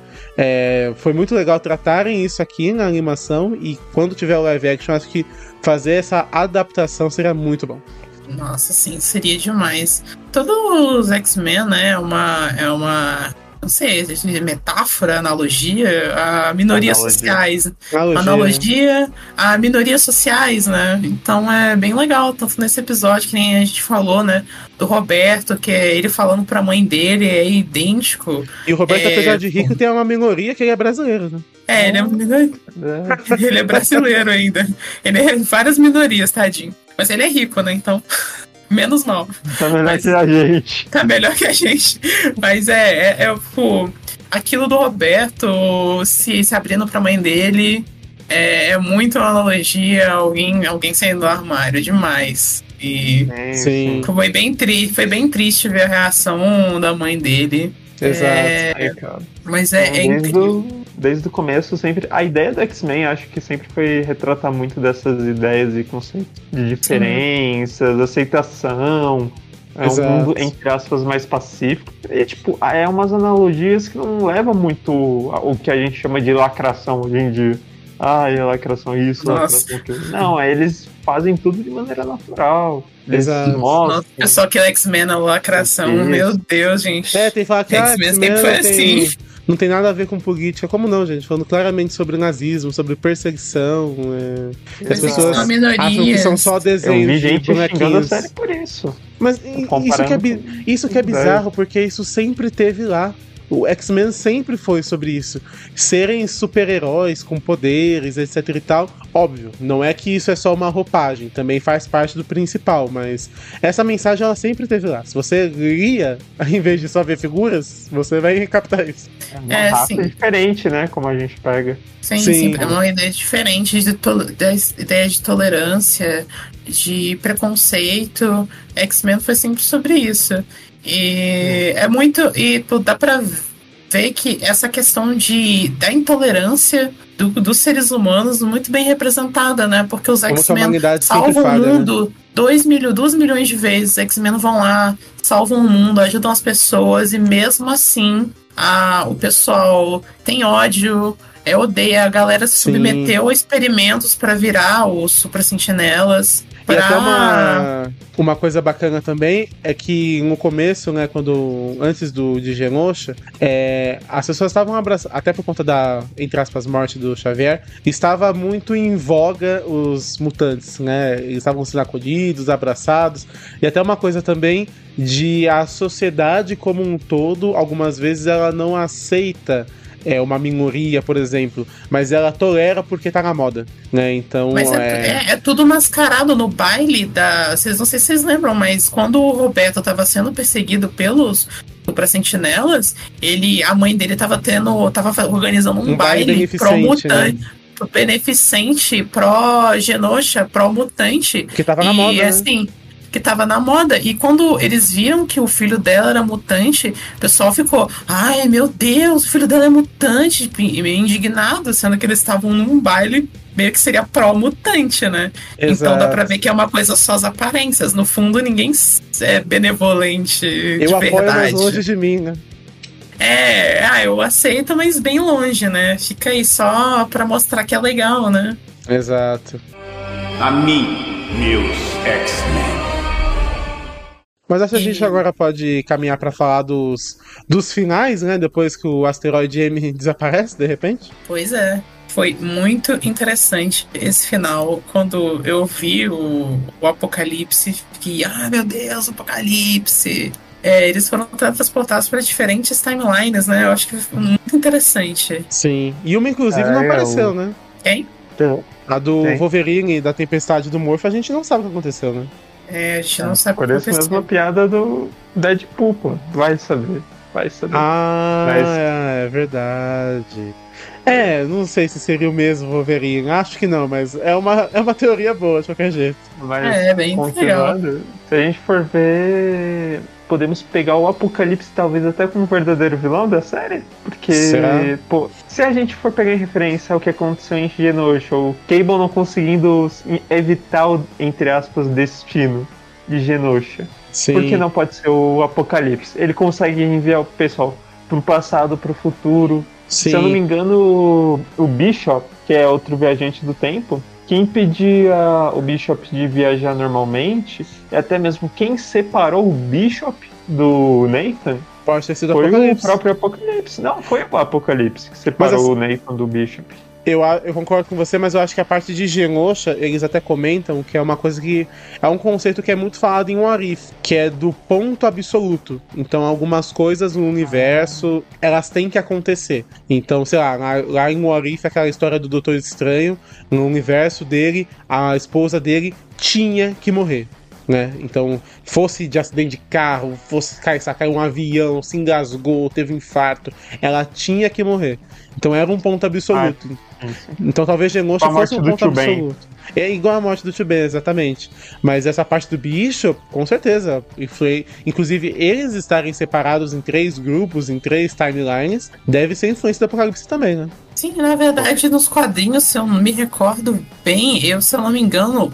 foi muito legal tratarem isso aqui na animação. E quando tiver o live action, acho que fazer essa adaptação seria muito bom. Nossa, sim, seria demais. Todos os X-Men, né? É uma não sei, metáfora, analogia a minorias sociais. Analogia a minorias sociais, né? Então é bem legal, tanto nesse episódio que nem a gente falou, né? Do Roberto, que é ele falando pra mãe dele, é idêntico. E o Roberto, apesar de rico, tem uma minoria que ele é brasileiro, né? Ele é uma minoria. Ele é brasileiro ainda. Ele é várias minorias, tadinho. Mas ele é rico, né? Então... menos mal. Tá melhor que a gente. Tá melhor que a gente. Mas pô, aquilo do Roberto se abrindo pra mãe dele é muito uma analogia a alguém saindo do armário demais. E sim. Foi bem triste ver a reação da mãe dele. Exato. Mas é incrível. Desde o começo, sempre. A ideia do X-Men, acho que sempre foi retratar muito dessas ideias e conceitos de diferenças, aceitação. Exato. Um mundo, entre aspas, mais pacífico. E, tipo, é umas analogias que não levam muito o que a gente chama de lacração hoje em dia. É lacração isso, lacração aquilo. Não, eles fazem tudo de maneira natural. Exato. Nossa, só que o X-Men na lacração, meu Deus, gente. Tem que falar que X-Men sempre foi assim. Não tem nada a ver com política, como não, gente? Falando claramente sobre nazismo, sobre perseguição. As pessoas acham que são só desenhos. Eu vi gente xingando a bonequinhos. série por isso. Mas isso que é bizarro, porque isso sempre teve lá. O X-Men sempre foi sobre isso. Serem super-heróis com poderes, etc e tal. Óbvio, não é que isso é só uma roupagem. Também faz parte do principal. Mas essa mensagem ela sempre teve lá. Se você lia, ao invés de só ver figuras, você vai captar isso. É uma raça diferente, né? Como a gente pega. Sim. É uma ideia diferente da ideia de tolerância, de preconceito. X-Men foi sempre sobre isso. E é muito. E dá pra vê que essa questão da intolerância dos seres humanos muito bem representada, né? Porque os X-Men salvam o mundo, né? 2 milhões de vezes. Os X-Men vão lá, salvam o mundo, ajudam as pessoas, e mesmo assim o pessoal tem ódio, odeia. A galera se submeteu a experimentos para virar os Super Sentinelas. E até uma coisa bacana também é que no começo, né, antes de Genosha, as pessoas estavam abraçadas, até por conta da, entre aspas, morte do Xavier, estava muito em voga os mutantes, né? Eles estavam sendo acolhidos, abraçados, e até uma coisa também de a sociedade como um todo, algumas vezes ela não aceita uma minoria, por exemplo, mas ela tolera porque tá na moda, né? Então mas é tudo mascarado no baile não sei se vocês lembram, mas quando o Roberto tava sendo perseguido pelos Super-Sentinelas, a mãe dele tava organizando um baile pró-mutante, né? Beneficente, pró-Genosha, pró-mutante. Que tava na moda, assim, né? Que tava na moda. E quando eles viram que o filho dela era mutante, o pessoal ficou, ai meu Deus, o filho dela é mutante, meio indignado, sendo que eles estavam num baile meio que seria pró-mutante, né? Exato. Então dá pra ver que é uma coisa só as aparências. No fundo, ninguém é benevolente de verdade. Eu apoio mais longe de mim, né? Eu aceito, mas bem longe, né? Fica aí só pra mostrar que é legal, né? Exato. A mim, meus X-Men. Mas acho que a gente agora pode caminhar pra falar dos finais, né? Depois que o asteroide M desaparece, de repente. Pois é. Foi muito interessante esse final. Quando eu vi o Apocalipse, fiquei, meu Deus, o Apocalipse. Eles foram transportados para diferentes timelines, né? Eu acho que foi muito interessante. Sim. E uma, inclusive, não apareceu, né? Quem? A do Wolverine, da Tempestade do Morpho, a gente não sabe o que aconteceu, né? A gente não sabe o que aconteceu. Parece mesmo a piada do Deadpool, pô. Vai saber. É verdade. Não sei se seria o mesmo Wolverine. Acho que não, mas é uma teoria boa, de qualquer jeito. Mas, bem legal. Se a gente for ver, podemos pegar o Apocalipse talvez até como verdadeiro vilão da série. Porque, se a gente for pegar em referência ao que aconteceu em Genosha, o Cable não conseguindo evitar o, entre aspas, destino de Genosha. Sim. Por que não pode ser o Apocalipse? Ele consegue enviar o pessoal pro passado, pro futuro. Sim. Se eu não me engano, o Bishop, que é outro viajante do tempo, quem impedia o Bishop de viajar normalmente, e até mesmo quem separou o Bishop do Nathan, pode ter sido foi Apocalipse. O próprio Apocalipse. Não, foi o Apocalipse que separou o Nathan do Bishop. Eu concordo com você, mas eu acho que a parte de Genosha, eles até comentam que é uma coisa que... É um conceito que é muito falado em What If, que é do ponto absoluto. Então, algumas coisas no universo, elas têm que acontecer. Então, sei lá em What If, aquela história do Doutor Estranho, no universo dele, a esposa dele tinha que morrer. Né? Então, fosse de acidente de carro, fosse cair um avião, se engasgou, teve um infarto, ela tinha que morrer. Então era um ponto absoluto. Então talvez Genosha fosse um ponto absoluto. É igual a morte do Tio-Ben, exatamente. Mas essa parte do Bishop, com certeza. Inclusive, eles estarem separados em 3 grupos, em 3 timelines, deve ser influência do Apocalipse também, né? Sim, na verdade, nos quadrinhos, se eu não me recordo bem, se eu não me engano,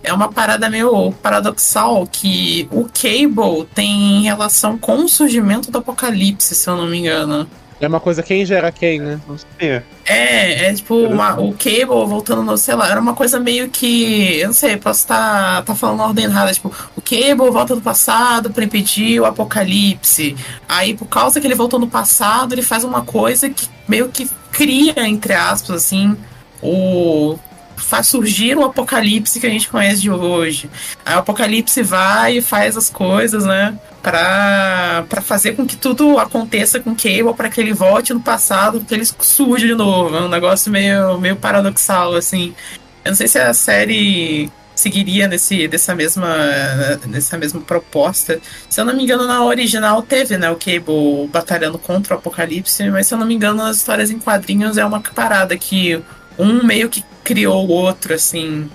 é uma parada meio paradoxal que o Cable tem relação com o surgimento do Apocalipse, se eu não me engano. É uma coisa quem gera quem, né? Tipo o Cable voltando no, sei lá, era uma coisa meio que, eu não sei, posso estar falando na ordem errada, tipo, o Cable volta do passado pra impedir o Apocalipse. Aí, por causa que ele voltou no passado, ele faz uma coisa que meio que cria, entre aspas, assim, faz surgir o Apocalipse que a gente conhece de hoje. Aí o Apocalipse vai e faz as coisas, né? Pra fazer com que tudo aconteça com Cable, pra que ele volte no passado, porque ele surge de novo. É um negócio meio paradoxal, assim. Eu não sei se a série seguiria nessa mesma proposta. Se eu não me engano, na original teve, né, o Cable batalhando contra o Apocalipse, mas se eu não me engano, nas histórias em quadrinhos é uma parada que um meio que criou o outro, assim.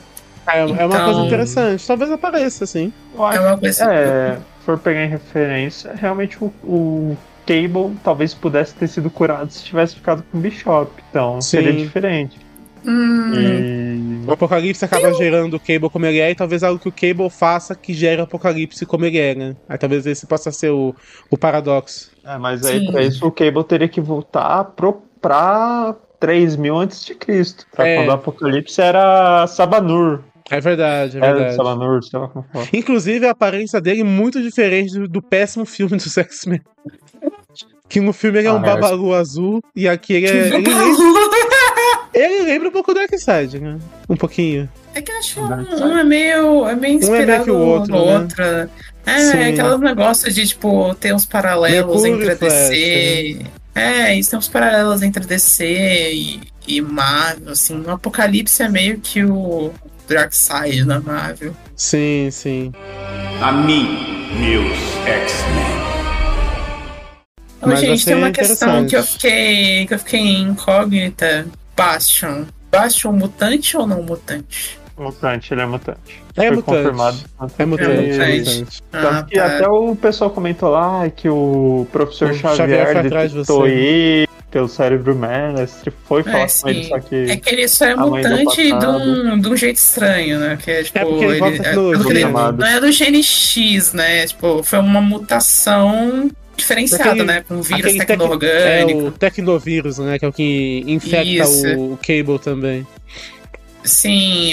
É uma coisa interessante. Talvez apareça, assim. É uma coisa... Se for pegar em referência, realmente o Cable talvez pudesse ter sido curado se tivesse ficado com o Bishop. Então seria diferente. E... O Apocalipse acaba gerando o Cable como ele é, e talvez algo que o Cable faça que gera o Apocalipse como ele é, né? Aí talvez esse possa ser o paradoxo. Mas aí pra isso o Cable teria que voltar pra 3000 a.C. Pra quando o Apocalipse era Sabanur. É verdade, é verdade. Sabanur, sei lá como fala. Inclusive a aparência dele é muito diferente do péssimo filme dos X-Men. Que no filme ele é um babalu azul, e aqui ele é... Ele lembra um pouco do Darkseid, né? Um pouquinho. É que eu acho que um é meio inspirado no outro. Né? Aqueles negócios de, tipo, ter uns paralelos Mercúrio entre a DC. Isso tem uns paralelos entre a DC e Marvel, assim. O Apocalipse é meio que o Darkseid da Marvel. Sim, sim. A mim, meus X-Men. Mas, gente, tem uma questão que eu fiquei incógnita. Bastion mutante ou não mutante? Mutante, ele é mutante. É Foi mutante. Confirmado. É mutante. Tanto que até o pessoal comentou lá que o professor Xavier detectou ele, teu cérebro mestre, foi falar com ele, só que... É que ele só é mutante de um jeito estranho, né? Que é, tipo, não é do gene X, né? Tipo, foi uma mutação diferenciada, né? Com vírus tecno-orgânico. É o tecnovírus, né? Que é o que infecta o Cable também. Sim,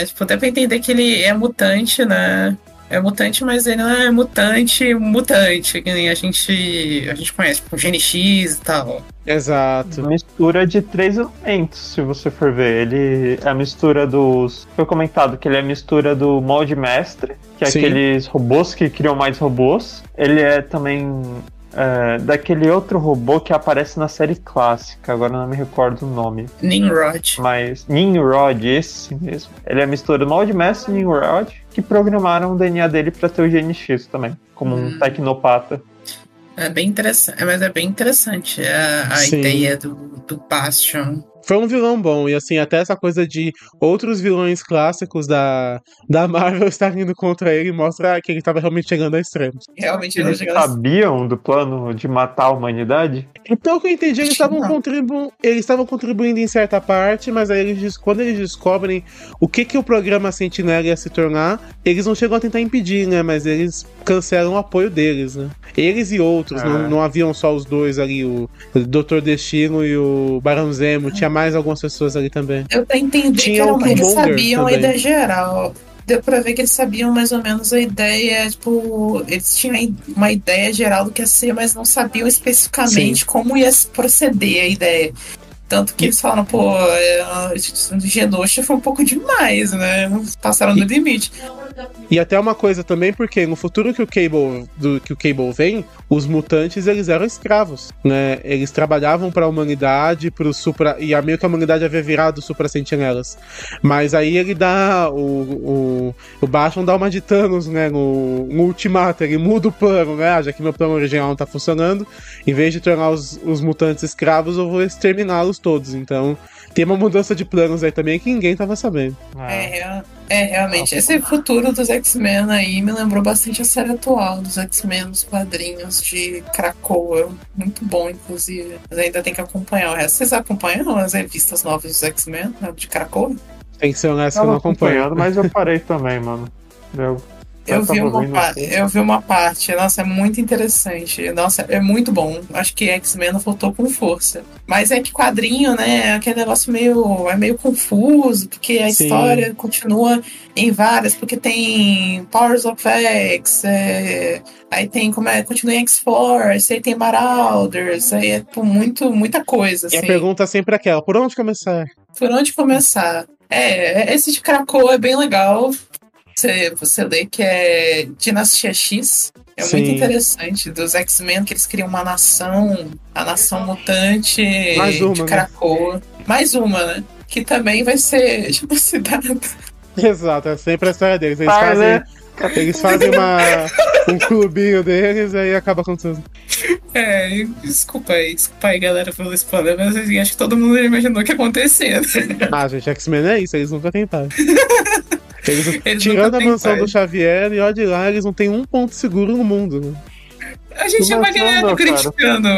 tipo, dá pra entender que ele é mutante, né? É mutante, mas ele não é mutante, que nem a gente conhece, tipo, Gene X e tal. Exato. Mistura de 3 elementos, se você for ver. Ele é a mistura dos... Foi comentado que ele é a mistura do molde mestre, que é aqueles robôs que criam mais robôs. Ele é também daquele outro robô que aparece na série clássica, agora não me recordo o nome. Nimrod. Mas Nimrod, esse mesmo. Ele é a mistura do molde mestre e Nimrod, que programaram o DNA dele pra ter o Gene X também, como um tecnopata. É bem interessante, mas é bem interessante a ideia do Bastion. Foi um vilão bom, e assim, até essa coisa de outros vilões clássicos da Marvel estarem indo contra ele mostra que ele estava realmente chegando a extremos. Realmente eles sabiam do plano de matar a humanidade? Então, o que eu entendi, eles estavam contribuindo em certa parte, mas aí quando eles descobrem o que o programa Sentinela ia se tornar, eles não chegam a tentar impedir, né? Mas eles cancelam o apoio deles, né? Eles e outros, não haviam só os dois ali, o Dr. Destino e o Barão Zemo, tinha mais algumas pessoas ali também. Eu pra entender que eles sabiam a ideia geral. Deu pra ver que eles sabiam mais ou menos a ideia, tipo, eles tinham uma ideia geral do que ia ser, mas não sabiam especificamente como ia proceder a ideia. Tanto que eles falaram, Genosha foi um pouco demais, né? Passaram do limite. E até uma coisa também, porque no futuro que o Cable vem, os mutantes eles eram escravos, né? Eles trabalhavam para a humanidade, e meio que a humanidade havia virado Supra Sentinelas. Mas aí ele dá o Bastion dá uma de Thanos, né? No Ultimato, ele muda o plano, né? Já que meu plano original não tá funcionando, em vez de tornar os mutantes escravos, eu vou exterminá-los todos. Então tem uma mudança de planos aí também que ninguém tava sabendo. Realmente. Esse futuro dos X-Men aí me lembrou bastante a série atual dos X-Men, os quadrinhos de Krakoa. Muito bom, inclusive. Mas ainda tem que acompanhar o resto. Vocês acompanham as revistas novas dos X-Men, de Krakoa? Tem que ser honesto que eu não acompanho. Mas eu parei também, mano. Eu vi uma parte. Nossa, é muito interessante. Nossa, é muito bom. Acho que X-Men voltou com força. Mas é que quadrinho, né? É aquele negócio meio confuso, porque a história continua em várias, porque tem Powers of X, aí tem continua em X-Force, aí tem Marauders, aí é muita coisa. E a pergunta é sempre aquela: por onde começar? Por onde começar? Esse de Krakoa é bem legal. Você lê que é Dinastia X. É muito interessante. Dos X-Men, que eles criam uma nação, a nação mutante de Krakoa. Né? Mais uma, né? Que também vai ser genocidada. Exato, é sempre a história deles. Eles fazem um clubinho deles e aí acaba acontecendo. Desculpa aí, galera, pelo spoiler, mas assim, acho que todo mundo imaginou o que ia acontecer. Gente, X-Men é isso, eles nunca tentaram. Eles tirando a mansão do Xavier e olha de lá, eles não têm um ponto seguro no mundo, né? A gente é Magneto criticando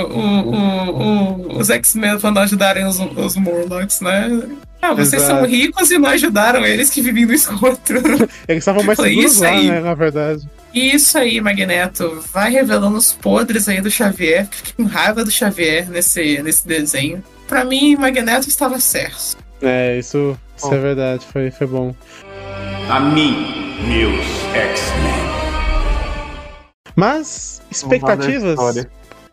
os X-Men pra não ajudarem os Morlocks, né? Vocês são ricos e não ajudaram eles que vivem no esgoto. Eles estavam mais seguros lá, né, na verdade. Isso aí, Magneto. Vai revelando os podres aí do Xavier. Fiquei com raiva do Xavier nesse desenho. Pra mim, Magneto estava certo. Isso é verdade. Foi bom. A mim, meus X-Men. Mas, expectativas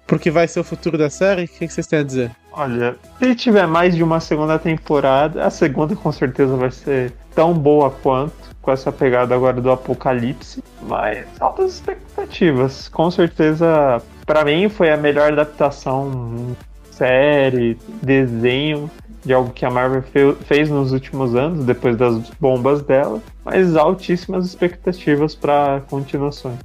porque vai ser o futuro da série? O que vocês têm a dizer? Olha, se tiver mais de uma segunda temporada, a segunda com certeza vai ser tão boa quanto, com essa pegada agora do Apocalipse, mas altas expectativas. Com certeza, pra mim, foi a melhor adaptação série, desenho, de algo que a Marvel fez nos últimos anos, depois das bombas dela, mas altíssimas expectativas para continuações.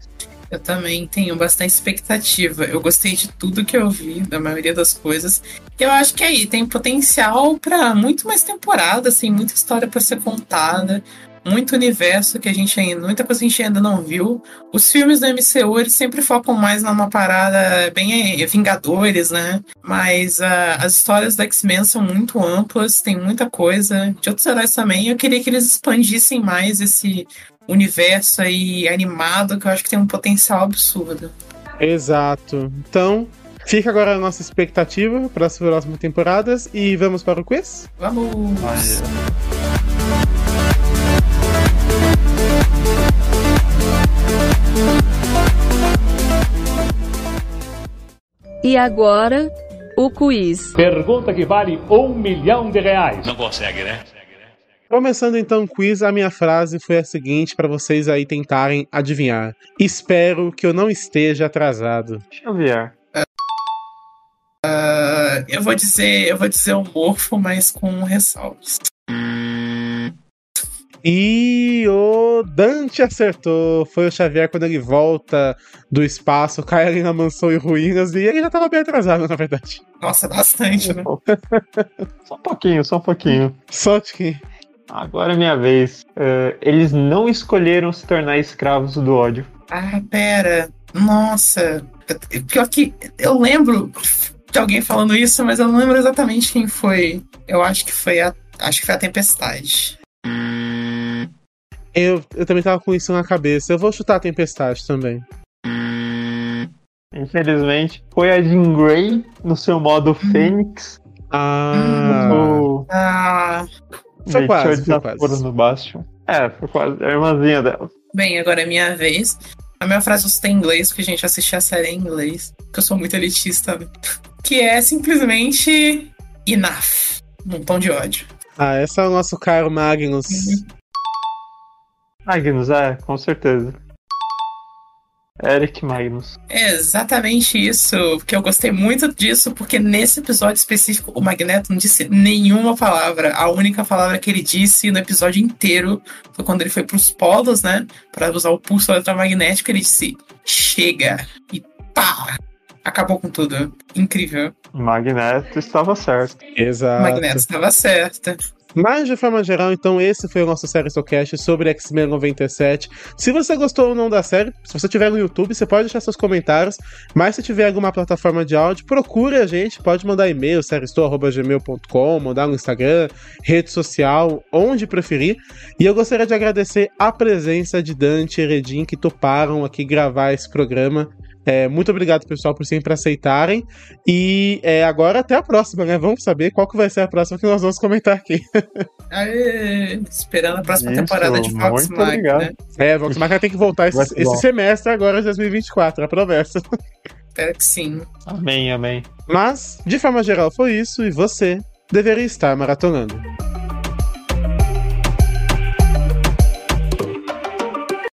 Eu também tenho bastante expectativa. Eu gostei de tudo que eu vi, da maioria das coisas. Eu acho que aí tem potencial para muito mais temporada, assim, muita história para ser contada, muito universo que muita coisa que a gente ainda não viu. Os filmes do MCU, eles sempre focam mais numa parada bem Vingadores, né? Mas as histórias do X-Men são muito amplas, tem muita coisa. De outros heróis também, eu queria que eles expandissem mais esse universo aí animado, que eu acho que tem um potencial absurdo. Exato. Então, fica agora a nossa expectativa para as próximas temporadas e vamos para o quiz? Vamos! E agora, o quiz. Pergunta que vale R$1 milhão. Não consegue, né? Começando então o quiz, a minha frase foi a seguinte para vocês aí tentarem adivinhar. Espero que eu não esteja atrasado. Deixa eu ver. Eu vou dizer um morfo, mas com ressalvas. E o Dante acertou. Foi o Xavier quando ele volta do espaço, cai ali na mansão em ruínas e ele já tava bem atrasado, na verdade. Nossa, bastante, né? Só um pouquinho. Só que... Agora é minha vez. Eles não escolheram se tornar escravos do ódio. Ah, pera. Nossa. Pior que eu lembro de alguém falando isso, mas eu não lembro exatamente quem foi. Eu acho que foi a Tempestade. Eu também tava com isso na cabeça. Eu vou chutar a Tempestade também. Infelizmente, foi a Jean Grey no seu modo Fênix. Foi quase. No Bastion. Foi quase. É a irmãzinha dela. Bem, agora é minha vez. A minha frase está em inglês, porque a gente assistiu a série em inglês. Porque eu sou muito elitista, né? Que é simplesmente enough. Um tom de ódio. Esse é o nosso caro Magnus. Magnus, com certeza. Eric Magnus. É exatamente isso, porque eu gostei muito disso, porque nesse episódio específico o Magneto não disse nenhuma palavra. A única palavra que ele disse no episódio inteiro foi quando ele foi pros polos, né, pra usar o pulso eletromagnético, ele disse, chega, e pá, acabou com tudo. Incrível. Magneto estava certo. Exato. Magneto estava certo. Mas, de forma geral, então, esse foi o nosso Série Stocast sobre X-Men 97. Se você gostou ou não da série, se você tiver no YouTube, você pode deixar seus comentários. Mas se tiver alguma plataforma de áudio, procure a gente. Pode mandar e-mail, seriesto@gmail.com, mandar no Instagram, rede social, onde preferir. E eu gostaria de agradecer a presença de Dante e Eredin, que toparam aqui gravar esse programa. Muito obrigado, pessoal, por sempre aceitarem. E agora até a próxima, né? Vamos saber qual que vai ser a próxima que nós vamos comentar aqui. Esperando a próxima temporada de Vox Machina, né? Vox Machina tem que voltar esse semestre agora, de 2024, a promessa. Espero que sim. Amém. Mas, de forma geral, foi isso. E você deveria estar maratonando.